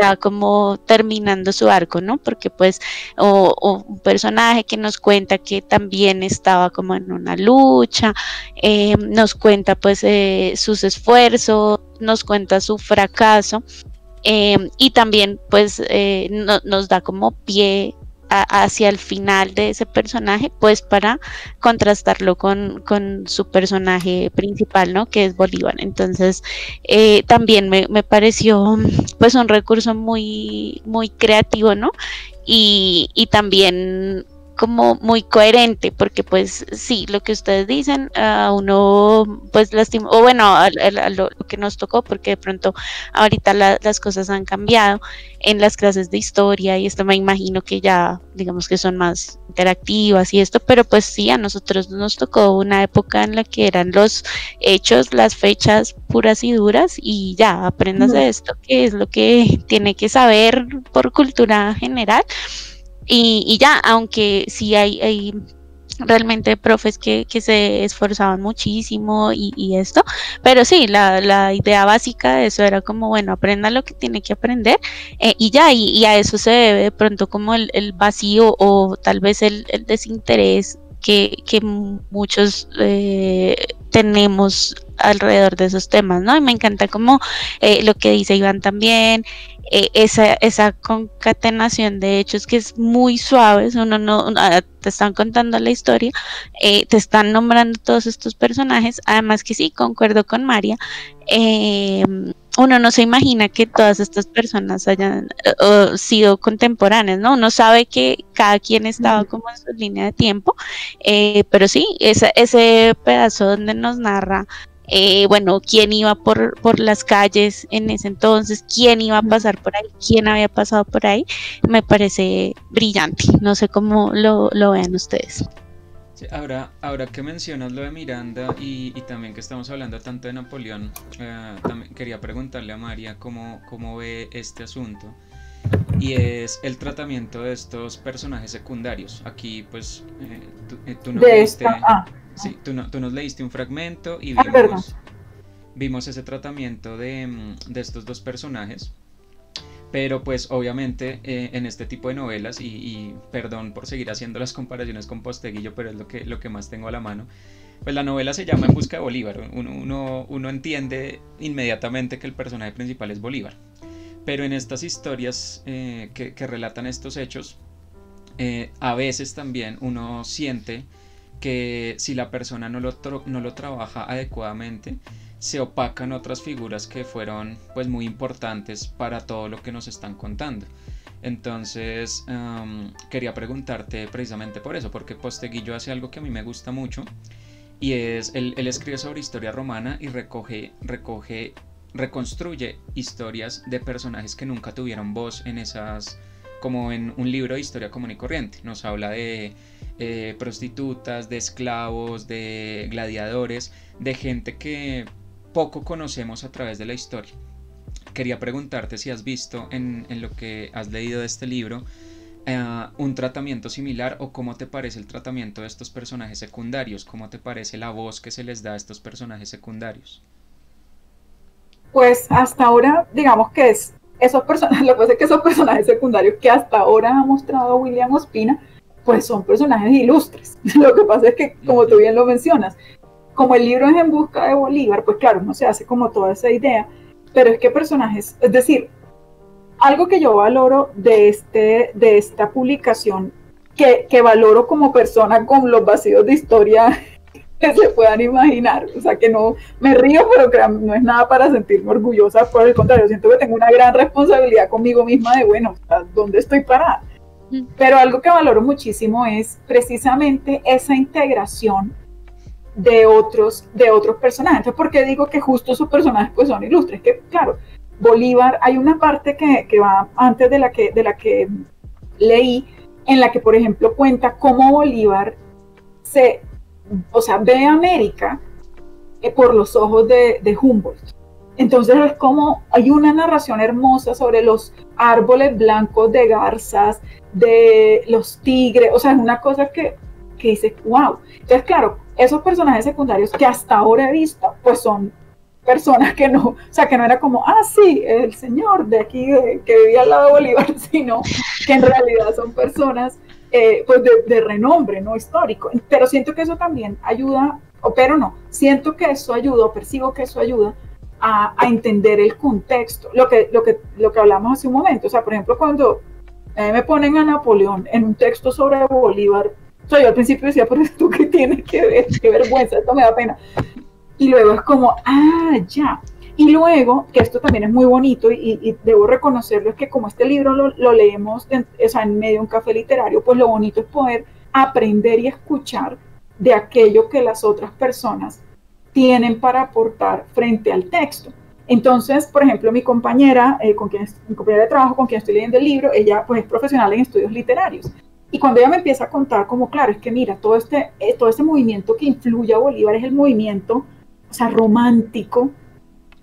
ya como terminando su arco, ¿no? Porque pues o un personaje que nos cuenta que también estaba como en una lucha, nos cuenta pues sus esfuerzos, nos cuenta su fracaso, y también pues nos da como pie hacia el final de ese personaje, pues para contrastarlo con su personaje principal, ¿no? Que es Bolívar. Entonces, también me pareció pues un recurso muy, muy creativo, ¿no? Y también como muy coherente, porque pues sí, lo que ustedes dicen, a uno pues lastima, o bueno, a lo que nos tocó, porque de pronto ahorita las cosas han cambiado en las clases de historia y esto me imagino que ya digamos que son más interactivas y esto, pero pues sí, a nosotros nos tocó una época en la que eran los hechos, las fechas puras y duras y ya, apréndase esto, que es lo que tiene que saber por cultura general. Y ya, aunque sí hay realmente profes que se esforzaban muchísimo y esto, pero sí, la idea básica de eso era como, bueno, aprenda lo que tiene que aprender y ya, y a eso se debe de pronto como el vacío o tal vez el desinterés que muchos tenemos alrededor de esos temas, ¿no? Y me encanta como lo que dice Iván también, esa concatenación de hechos que es muy suave, uno no, te están contando la historia, te están nombrando todos estos personajes, además que sí, concuerdo con María, uno no se imagina que todas estas personas hayan sido contemporáneas, ¿no? Uno sabe que cada quien estaba como en su línea de tiempo, pero sí, ese pedazo donde nos narra bueno, quién iba por las calles en ese entonces, quién iba a pasar por ahí, quién había pasado por ahí, me parece brillante. No sé cómo lo vean ustedes. Sí, ahora que mencionas lo de Miranda y también que estamos hablando tanto de Napoleón, también quería preguntarle a María cómo ve este asunto. Y es el tratamiento de estos personajes secundarios. Aquí, pues, tú nos De leíste, esta, sí, tú nos leíste un fragmento y perdón. vimos ese tratamiento de estos dos personajes. Pero pues obviamente en este tipo de novelas, y perdón por seguir haciendo las comparaciones con Posteguillo, pero es lo que más tengo a la mano, pues la novela se llama En busca de Bolívar. Uno entiende inmediatamente que el personaje principal es Bolívar. Pero en estas historias que relatan estos hechos, a veces también uno siente que si la persona no lo trabaja adecuadamente, se opacan otras figuras que fueron pues muy importantes para todo lo que nos están contando. Entonces quería preguntarte precisamente por eso, porque Posteguillo hace algo que a mí me gusta mucho, y es, él escribe sobre historia romana y reconstruye historias de personajes que nunca tuvieron voz en esas, como en un libro de historia común y corriente. Nos habla de prostitutas, de esclavos, de gladiadores, de gente que poco conocemos a través de la historia. Quería preguntarte si has visto en lo que has leído de este libro un tratamiento similar, o cómo te parece el tratamiento de estos personajes secundarios, cómo te parece la voz que se les da a estos personajes secundarios. Pues hasta ahora, digamos que es esos personajes, lo que pasa es que esos personajes secundarios que hasta ahora ha mostrado William Ospina, pues son personajes ilustres. Lo que pasa es que, como tú bien lo mencionas, como el libro es En busca de Bolívar, pues claro, no se hace como toda esa idea, pero es que personajes, es decir, algo que yo valoro de esta publicación, que valoro como persona con los vacíos de historia que se puedan imaginar, o sea que no me río, pero que no es nada para sentirme orgullosa, por el contrario, siento que tengo una gran responsabilidad conmigo misma de, bueno, ¿dónde estoy parada? Pero algo que valoro muchísimo es precisamente esa integración de otros personajes. Entonces, ¿por qué digo que justo esos personajes pues son ilustres? Que claro, Bolívar, hay una parte que va antes de la que leí, en la que por ejemplo cuenta cómo Bolívar ve América por los ojos de Humboldt. Entonces es como, hay una narración hermosa sobre los árboles blancos de garzas, de los tigres, o sea, es una cosa que dice, wow. Entonces, claro, esos personajes secundarios que hasta ahora he visto, pues son personas que no, o sea, que no era como, sí, el señor de aquí que vivía al lado de Bolívar, sino que en realidad son personas pues de renombre, ¿no? Histórico. Pero siento que eso también ayuda, siento que eso ayuda, percibo que eso ayuda a entender el contexto, lo que hablamos hace un momento. O sea, por ejemplo, cuando me ponen a Napoleón en un texto sobre Bolívar, o sea, yo al principio decía, pero esto qué tiene que ver, qué vergüenza, esto me da pena. Y luego es como, ya. Y luego, que esto también es muy bonito y debo reconocerlo, es que como este libro lo leemos en medio de un café literario, pues lo bonito es poder aprender y escuchar de aquello que las otras personas tienen para aportar frente al texto. Entonces, por ejemplo, mi compañera de trabajo con quien estoy leyendo el libro, ella pues es profesional en estudios literarios. Y cuando ella me empieza a contar como, claro, es que mira, todo este movimiento que influye a Bolívar es el movimiento, romántico.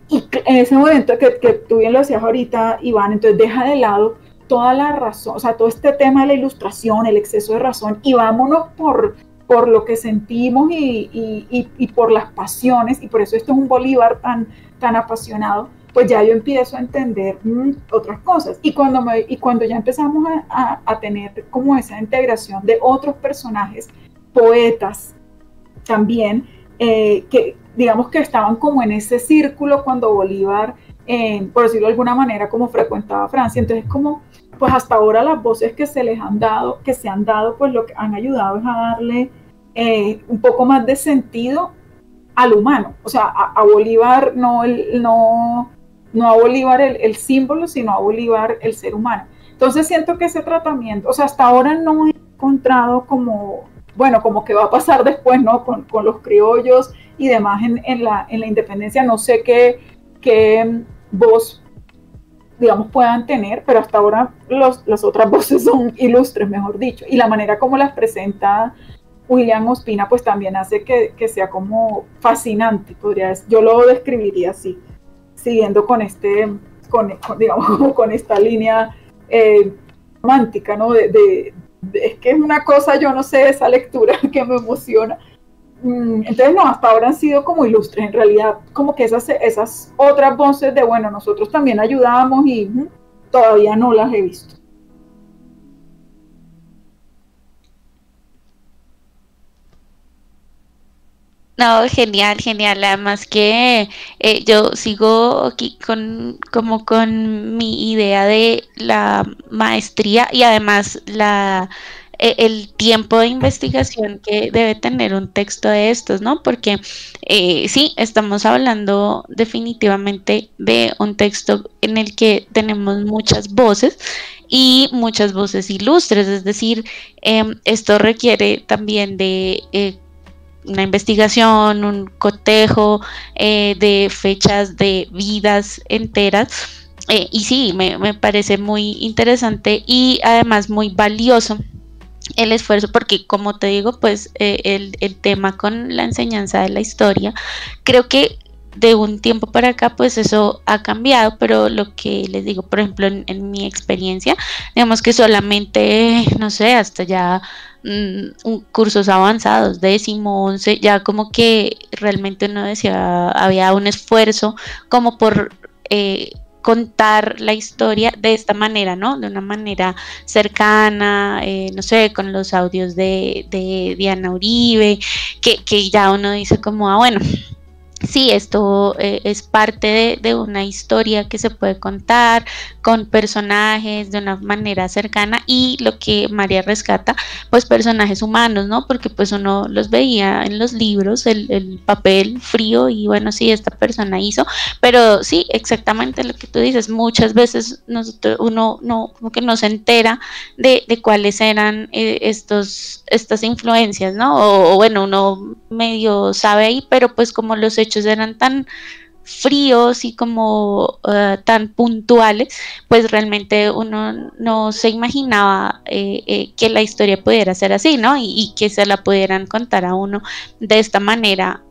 Y en ese momento que tú bien lo decías ahorita, Iván, entonces deja de lado toda la razón, o sea, todo este tema de la ilustración, el exceso de razón, y vámonos por lo que sentimos y por las pasiones, y por eso esto es un Bolívar tan apasionado, pues ya yo empiezo a entender otras cosas. Y cuando ya empezamos a tener como esa integración de otros personajes, poetas también, que digamos que estaban como en ese círculo cuando Bolívar, por decirlo de alguna manera, como frecuentaba Francia. Entonces como, pues hasta ahora las voces que se han dado, pues lo que han ayudado es a darle un poco más de sentido al humano. O sea, a Bolívar no a Bolívar el símbolo, sino a Bolívar el ser humano. Entonces siento que ese tratamiento, o sea, hasta ahora no he encontrado como que va a pasar después, ¿no? Con los criollos y demás en la independencia. No sé qué voz, digamos, puedan tener, pero hasta ahora las otras voces son ilustres, mejor dicho. Y la manera como las presenta William Ospina pues también hace que sea como fascinante, yo lo describiría así, siguiendo con digamos, con esta línea romántica, ¿no? Es que es una cosa, yo no sé, esa lectura que me emociona. Entonces, no, hasta ahora han sido como ilustres, en realidad, como que esas otras voces de, bueno, nosotros también ayudamos y todavía no las he visto. No, genial, genial. Además que yo sigo aquí como con mi idea de la maestría y además el tiempo de investigación que debe tener un texto de estos, ¿no? Porque sí, estamos hablando definitivamente de un texto en el que tenemos muchas voces y muchas voces ilustres, es decir, esto requiere también de una investigación, un cotejo de fechas de vidas enteras. Y sí, me parece muy interesante y además muy valioso el esfuerzo, porque como te digo, pues el tema con la enseñanza de la historia, creo que de un tiempo para acá, pues eso ha cambiado, pero lo que les digo, por ejemplo, en mi experiencia, digamos que solamente, no sé, hasta ya cursos avanzados, 10º, 11, ya como que realmente uno decía, había un esfuerzo como por contar la historia de esta manera, ¿no? De una manera cercana, no sé, con los audios de Diana Uribe, que ya uno dice como, bueno, sí, esto es parte de una historia que se puede contar con personajes de una manera cercana y lo que María rescata, pues personajes humanos, ¿no? Porque pues uno los veía en los libros, el papel frío y bueno, sí, esta persona hizo, pero sí, exactamente lo que tú dices, muchas veces uno no, como que no se entera de cuáles eran estas influencias, ¿no? O bueno, uno medio sabe ahí, pero pues como los hechos eran tan fríos y como tan puntuales, pues realmente uno no se imaginaba que la historia pudiera ser así, ¿no? Y que se la pudieran contar a uno de esta manera,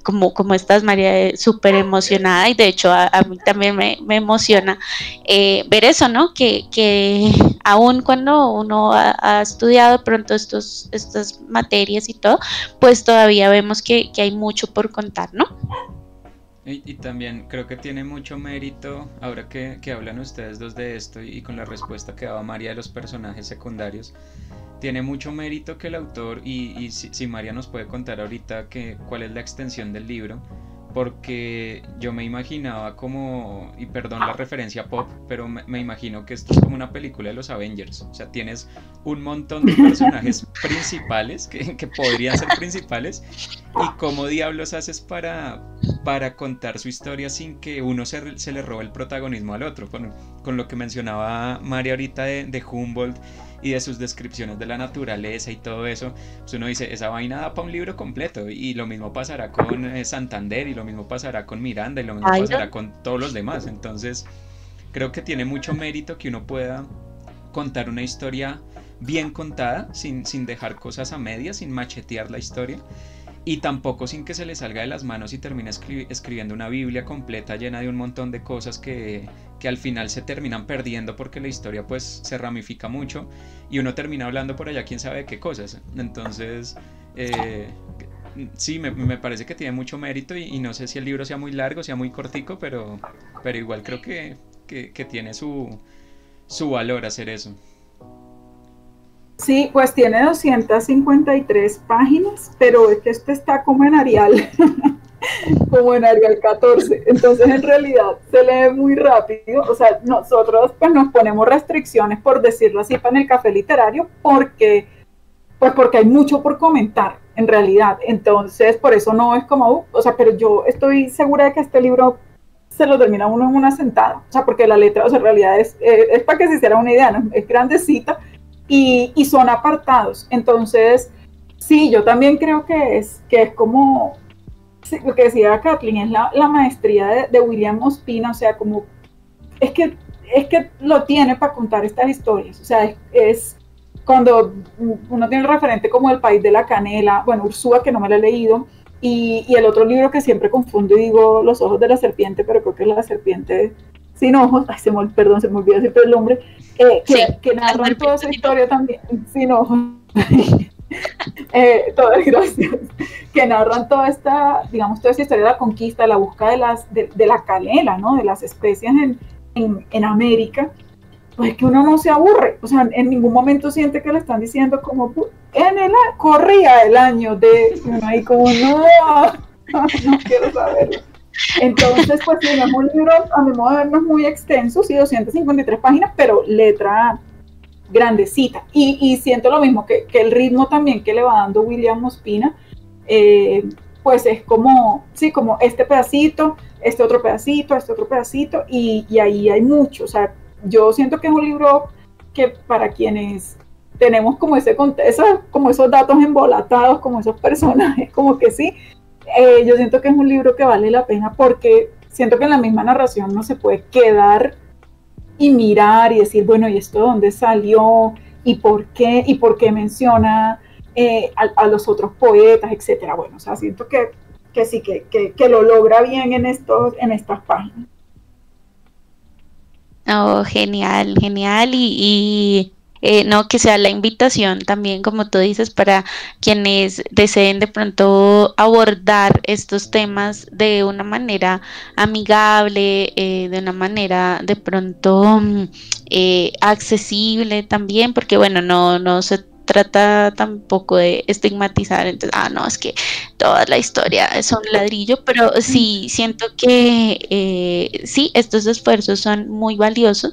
como estás, María, súper emocionada, y de hecho a mí también me emociona ver eso, ¿no? Que aún cuando uno ha estudiado de pronto estas materias y todo, pues todavía vemos que hay mucho por contar, ¿no? Y también creo que tiene mucho mérito, ahora que hablan ustedes dos de esto y con la respuesta que daba María de los personajes secundarios, tiene mucho mérito que el autor, y si María nos puede contar ahorita cuál es la extensión del libro, porque yo me imaginaba como, y perdón la referencia pop, pero me imagino que esto es como una película de los Avengers, o sea, tienes un montón de personajes principales que podrían ser principales, y cómo diablos haces para contar su historia sin que uno se le robe el protagonismo al otro, con lo que mencionaba María ahorita de Humboldt y de sus descripciones de la naturaleza y todo eso, pues uno dice, esa vaina da para un libro completo, y lo mismo pasará con Santander, y lo mismo pasará con Miranda, y lo mismo pasará con todos los demás. Entonces creo que tiene mucho mérito que uno pueda contar una historia bien contada, sin dejar cosas a medias, sin machetear la historia, y tampoco sin que se le salga de las manos y termine escribiendo una Biblia completa llena de un montón de cosas que al final se terminan perdiendo porque la historia pues se ramifica mucho y uno termina hablando por allá quién sabe qué cosas. Entonces sí, me parece que tiene mucho mérito, y no sé si el libro sea muy largo, sea muy cortico, pero igual creo que tiene su valor hacer eso. Sí, pues tiene 253 páginas, pero es que este está como en Arial, como en Arial 14, entonces en realidad se lee muy rápido. O sea, nosotros pues nos ponemos restricciones, por decirlo así, para el café literario, porque hay mucho por comentar, en realidad. Entonces, por eso no es como, o sea, pero yo estoy segura de que este libro se lo termina uno en una sentada, o sea, porque la letra, o sea, en realidad es para que se hiciera una idea, ¿no? Es grandecita, y son apartados. Entonces, sí, yo también creo que es como, sí, lo que decía Kathleen, es la maestría de William Ospina, o sea, como, es que lo tiene para contar estas historias, o sea, es cuando uno tiene el referente como El país de la canela, bueno, Ursúa, que no me lo he leído, y el otro libro que siempre confundo y digo Los ojos de la serpiente, pero creo que es La serpiente sin ojos, ay, perdón, se me olvidó siempre el nombre, que narran toda esa historia también, sin ojos, gracias, que narran toda esta, digamos, toda esta historia de la conquista, de la búsqueda de la canela, ¿no? De las especias en América. Pues que uno no se aburre, o sea, en ningún momento siente que le están diciendo como, corría el año de, uno ahí como, no quiero saberlo. Entonces, pues sí, es un libro, a mi modo de ver, no es muy extenso, sí, 253 páginas, pero letra grandecita, y siento lo mismo, que el ritmo también que le va dando William Ospina, pues es como, sí, como este pedacito, este otro pedacito, y ahí hay mucho, o sea, yo siento que es un libro que para quienes tenemos como como esos datos embolatados, como esos personajes, como que sí, yo siento que es un libro que vale la pena porque siento que en la misma narración no se puede quedar y mirar y decir, bueno, ¿y esto de dónde salió? ¿Y por qué menciona a los otros poetas, etcétera? Bueno, o sea, siento que sí, que lo logra bien en estas páginas. Oh, genial, genial y no, que sea la invitación también, como tú dices, para quienes deseen de pronto abordar estos temas de una manera amigable, de una manera de pronto accesible también, porque bueno, no se trata tampoco de estigmatizar, entonces, no, es que toda la historia es un ladrillo, pero sí siento que sí, estos esfuerzos son muy valiosos,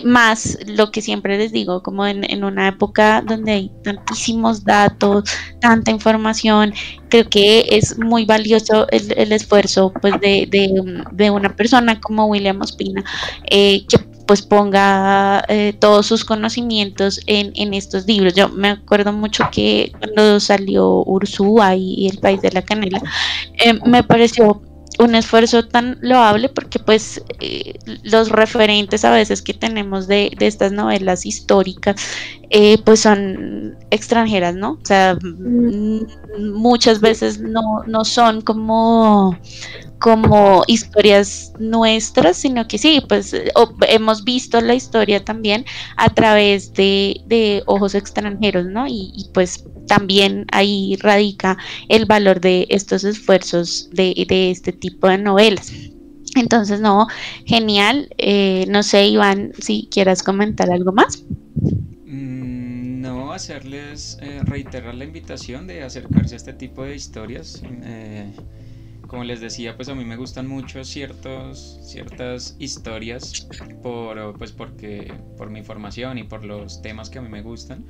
más lo que siempre les digo, como en una época donde hay tantísimos datos, tanta información, creo que es muy valioso el esfuerzo pues de una persona como William Ospina, que pues ponga todos sus conocimientos en estos libros. Yo me acuerdo mucho que cuando salió Ursúa y El país de la canela, me pareció un esfuerzo tan loable porque pues los referentes a veces que tenemos de estas novelas históricas pues son extranjeras, ¿no? O sea, muchas veces no son como historias nuestras, sino que sí, pues hemos visto la historia también a través de ojos extranjeros, ¿no? Y pues también ahí radica el valor de estos esfuerzos de este tipo de novelas. Entonces, no, genial. No sé, Iván, si quieras comentar algo más. No, hacerles, reiterar la invitación de acercarse a este tipo de historias. Como les decía, pues a mí me gustan mucho ciertas historias por mi formación y por los temas que a mí me gustan,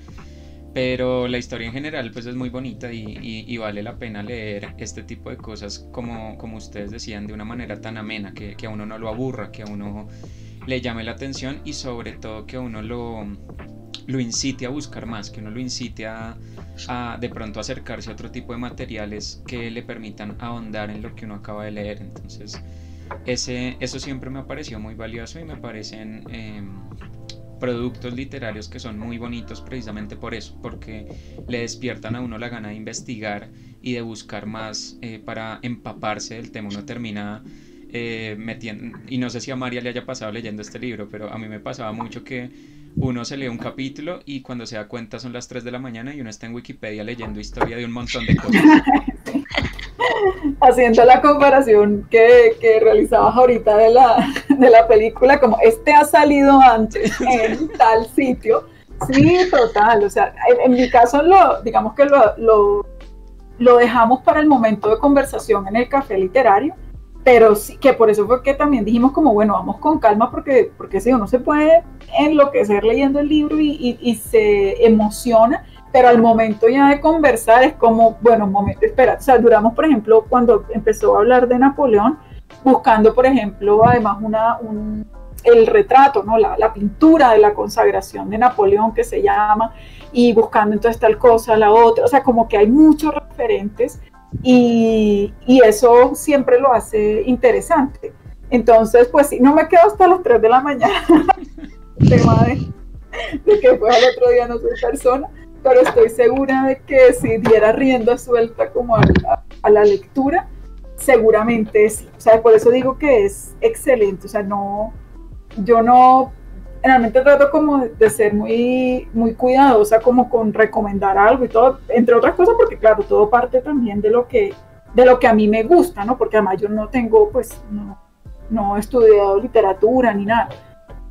pero la historia en general pues es muy bonita y vale la pena leer este tipo de cosas como ustedes decían, de una manera tan amena, que a uno no lo aburra, que a uno le llame la atención y sobre todo que a uno lo incite a buscar más, que uno lo incite a de pronto acercarse a otro tipo de materiales que le permitan ahondar en lo que uno acaba de leer. Entonces eso siempre me ha parecido muy valioso y me parecen productos literarios que son muy bonitos precisamente por eso, porque le despiertan a uno la gana de investigar y de buscar más para empaparse del tema. Uno termina metiendo, y no sé si a María le haya pasado leyendo este libro, pero a mí me pasaba mucho que uno se lee un capítulo y cuando se da cuenta son las 3 de la mañana y uno está en Wikipedia leyendo historia de un montón de cosas. Haciendo la comparación que realizabas ahorita de la película, como ha salido antes en tal sitio. Sí, total, o sea, en mi caso digamos que lo dejamos para el momento de conversación en el café literario, pero sí, que por eso fue que también dijimos como, bueno, vamos con calma porque sí, uno se puede enloquecer leyendo el libro y se emociona, pero al momento ya de conversar es como, bueno, un momento, espera, o sea, duramos, por ejemplo, cuando empezó a hablar de Napoleón, buscando, por ejemplo, además el retrato, ¿no? La pintura de la consagración de Napoleón que se llama, y buscando entonces tal cosa, la otra, o sea, como que hay muchos referentes y eso siempre lo hace interesante. Entonces, pues sí, no me quedo hasta las 3 de la mañana. de que pues al otro día no soy persona, pero estoy segura de que si diera rienda suelta como a la lectura, seguramente sí. O sea, por eso digo que es excelente. O sea, yo no, realmente trato como de ser muy, muy cuidadosa como con recomendar algo y todo, entre otras cosas, porque claro, todo parte también de lo que a mí me gusta, ¿no? Porque además yo no tengo, pues, no he estudiado literatura ni nada.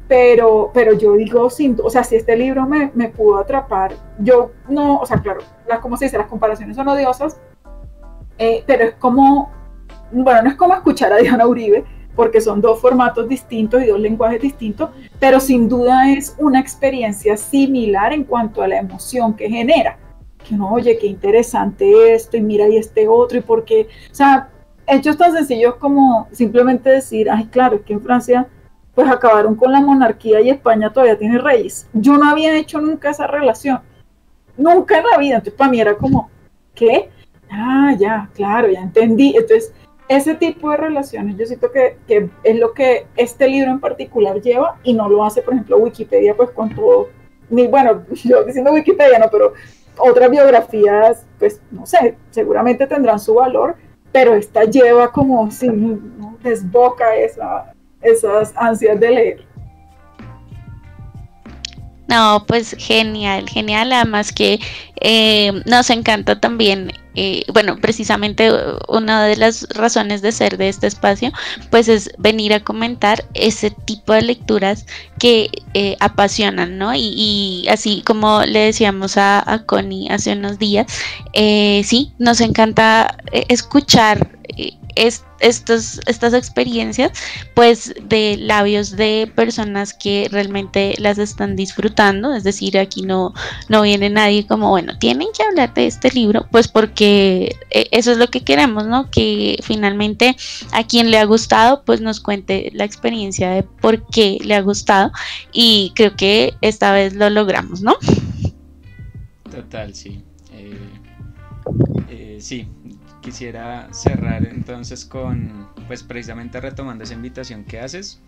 Pero yo digo, o sea, si este libro me pudo atrapar, yo no, o sea, claro, como se dice, las comparaciones son odiosas, pero es como, bueno, no es como escuchar a Diana Uribe, porque son dos formatos distintos y dos lenguajes distintos, pero sin duda es una experiencia similar en cuanto a la emoción que genera. Que uno, oye, qué interesante esto, y mira, y este otro, y por qué, o sea, hechos tan sencillos como simplemente decir, ay, claro, es que en Francia pues acabaron con la monarquía y España todavía tiene reyes. Yo no había hecho nunca esa relación, nunca en la vida. Entonces para mí era como, ¿qué? Ah, ya, claro, ya entendí. Entonces ese tipo de relaciones yo siento que es lo que este libro en particular lleva, y no lo hace, por ejemplo, Wikipedia, pues con todo, ni bueno, yo diciendo Wikipedia no, pero otras biografías, pues no sé, seguramente tendrán su valor, pero esta lleva como, sí, ¿no? Desboca esas ansias de leer. No, pues genial, genial, además que nos encanta también, bueno, precisamente una de las razones de ser de este espacio, pues es venir a comentar ese tipo de lecturas que apasionan, ¿no? Y así como le decíamos a Connie hace unos días, sí, nos encanta escuchar estas experiencias, pues de labios de personas que realmente las están disfrutando. Es decir, aquí no viene nadie como, bueno, tienen que hablar de este libro, pues porque eso es lo que queremos, ¿no? Que finalmente a quien le ha gustado, pues nos cuente la experiencia de por qué le ha gustado, y creo que esta vez lo logramos, ¿no? Total, sí. Sí, quisiera cerrar entonces con, pues precisamente retomando esa invitación que haces,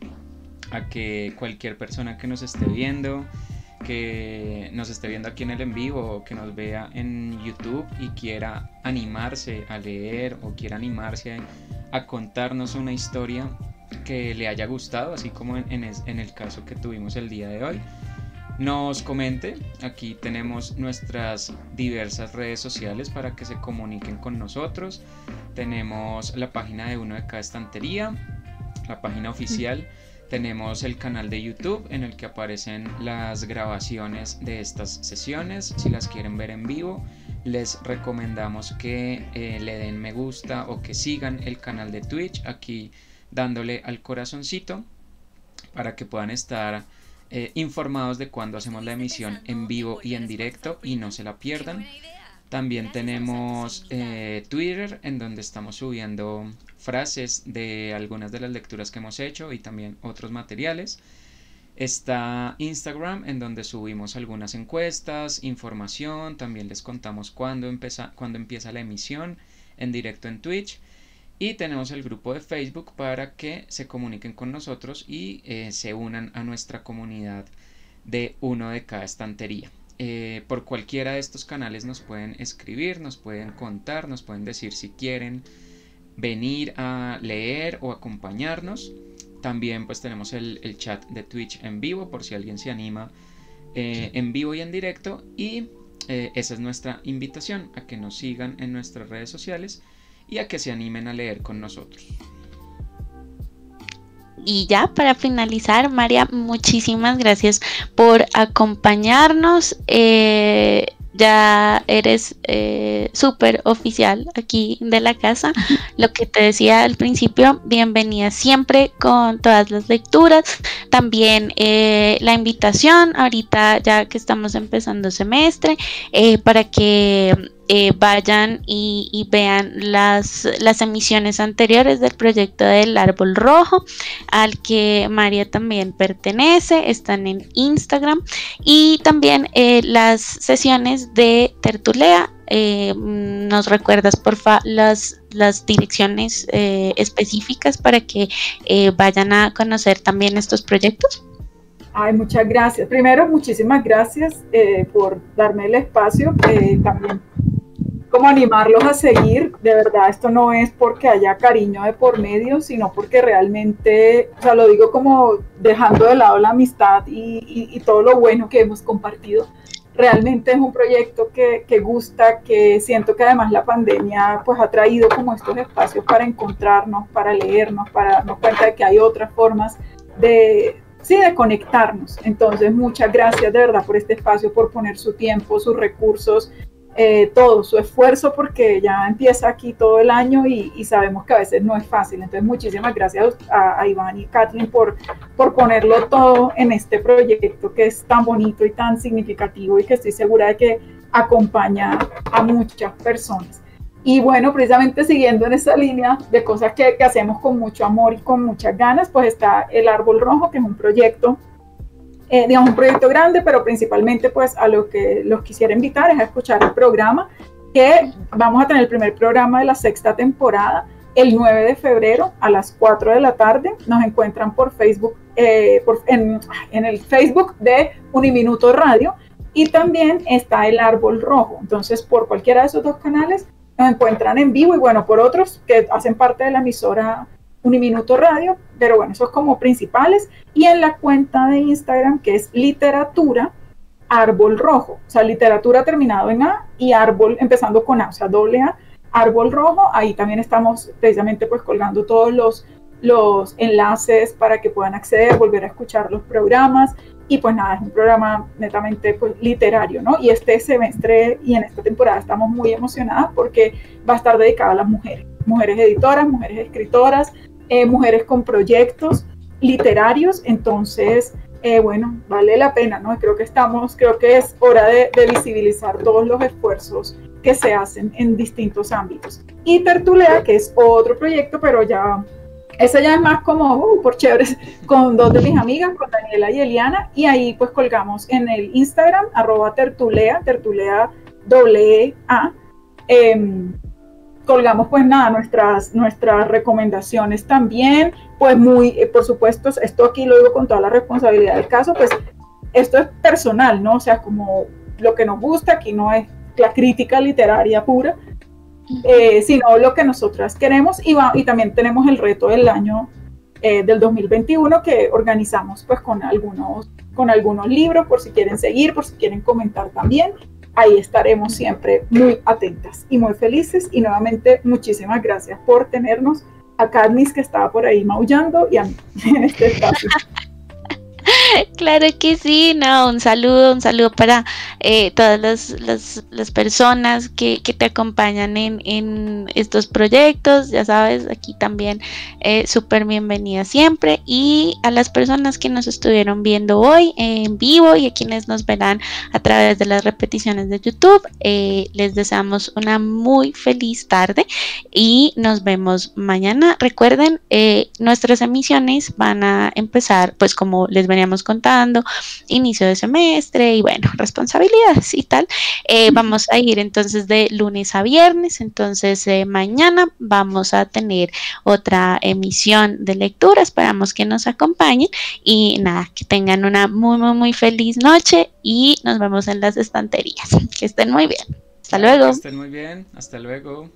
a que cualquier persona que nos esté viendo aquí en el en vivo, o que nos vea en YouTube y quiera animarse a leer, o quiera animarse a contarnos una historia que le haya gustado, así como en el caso que tuvimos el día de hoy, nos comente. Aquí tenemos nuestras diversas redes sociales para que se comuniquen con nosotros. Tenemos la página de Uno de Cada Estantería, la página oficial. Tenemos el canal de YouTube en el que aparecen las grabaciones de estas sesiones. Si las quieren ver en vivo, les recomendamos que le den me gusta o que sigan el canal de Twitch, aquí dándole al corazoncito, para que puedan estar informados de cuando hacemos la emisión en vivo y en directo y no se la pierdan. También tenemos Twitter, en donde estamos subiendo frases de algunas de las lecturas que hemos hecho y también otros materiales. Está Instagram, en donde subimos algunas encuestas, información, también les contamos cuándo empieza la emisión en directo en Twitch. Y tenemos el grupo de Facebook para que se comuniquen con nosotros y se unan a nuestra comunidad de Uno de Cada Estantería. Por cualquiera de estos canales nos pueden escribir, nos pueden contar, nos pueden decir si quieren venir a leer o acompañarnos. También pues tenemos el chat de Twitch en vivo, por si alguien se anima en vivo y en directo. Y esa es nuestra invitación, a que nos sigan en nuestras redes sociales y a que se animen a leer con nosotros. Y ya para finalizar, María, muchísimas gracias por acompañarnos. Ya eres súper oficial aquí de la casa. Lo que te decía al principio, bienvenida siempre con todas las lecturas. También la invitación ahorita, ya que estamos empezando semestre, para que vayan y vean las emisiones anteriores del proyecto del Árbol Rojo, al que María también pertenece. Están en Instagram, y también las sesiones de Tertulea. ¿Nos recuerdas porfa las direcciones específicas para que vayan a conocer también estos proyectos? Ay, muchas gracias. Primero, muchísimas gracias por darme el espacio. También como animarlos a seguir. De verdad, esto no es porque haya cariño de por medio, sino porque realmente, o sea, lo digo como dejando de lado la amistad y todo lo bueno que hemos compartido. Realmente es un proyecto que gusta, que siento que además la pandemia pues ha traído como estos espacios para encontrarnos, para leernos, para darnos cuenta de que hay otras formas de conectarnos. Entonces, muchas gracias de verdad por este espacio, por poner su tiempo, sus recursos, todo su esfuerzo, porque ya empieza aquí todo el año y sabemos que a veces no es fácil. Entonces, muchísimas gracias a Iván y Kathleen por ponerlo todo en este proyecto que es tan bonito y tan significativo y que estoy segura de que acompaña a muchas personas. Y bueno, precisamente siguiendo en esa línea de cosas que hacemos con mucho amor y con muchas ganas, pues está El Árbol Rojo, que es un proyecto, digamos, un proyecto grande, pero principalmente pues a lo que los quisiera invitar es a escuchar el programa, que vamos a tener el primer programa de la 6ª temporada el 9 de febrero a las 4 de la tarde. Nos encuentran por Facebook, en el Facebook de Uniminuto Radio, y también está El Árbol Rojo. Entonces, por cualquiera de esos dos canales nos encuentran en vivo, y bueno, por otros que hacen parte de la emisora Uniminuto Radio, pero bueno, esos como principales. Y en la cuenta de Instagram, que es Literatura Árbol Rojo, o sea, literatura terminado en A y árbol empezando con A, o sea, doble A, Árbol Rojo. Ahí también estamos precisamente pues colgando todos los enlaces para que puedan acceder, volver a escuchar los programas. Y pues nada, es un programa netamente pues literario, ¿no? Y este semestre y en esta temporada estamos muy emocionadas porque va a estar dedicado a las mujeres editoras, mujeres escritoras, mujeres con proyectos literarios. Entonces, bueno, vale la pena, ¿no? Creo que es hora de visibilizar todos los esfuerzos que se hacen en distintos ámbitos. Y Tertulea, que es otro proyecto, pero esa ya es más como por chéveres, con dos de mis amigas, con Daniela y Eliana, y ahí pues colgamos en el Instagram, @tertulea, tertulea, colgamos pues nada, nuestras recomendaciones también, pues por supuesto, esto aquí lo digo con toda la responsabilidad del caso, pues esto es personal, ¿no? O sea, como lo que nos gusta, aquí no es la crítica literaria pura, sino lo que nosotras queremos, y también tenemos el reto del año del 2021 que organizamos pues con algunos libros, por si quieren seguir, por si quieren comentar también. Ahí estaremos siempre muy atentas y muy felices, y nuevamente muchísimas gracias por tenernos a Katniss, que estaba por ahí maullando, y a mí en este espacio. Claro que sí, no, un saludo para todas las personas que te acompañan en estos proyectos. Ya sabes, aquí también súper bienvenida siempre, y a las personas que nos estuvieron viendo hoy en vivo y a quienes nos verán a través de las repeticiones de YouTube, les deseamos una muy feliz tarde y nos vemos mañana. Recuerden, nuestras emisiones van a empezar, pues como les veníamos contando, inicio de semestre y bueno, responsabilidades y tal. Vamos a ir entonces de lunes a viernes. Entonces mañana vamos a tener otra emisión de lectura, esperamos que nos acompañen, y nada, que tengan una muy muy muy feliz noche y nos vemos en las estanterías. Que estén muy bien, hasta luego. Que estén muy bien, hasta luego.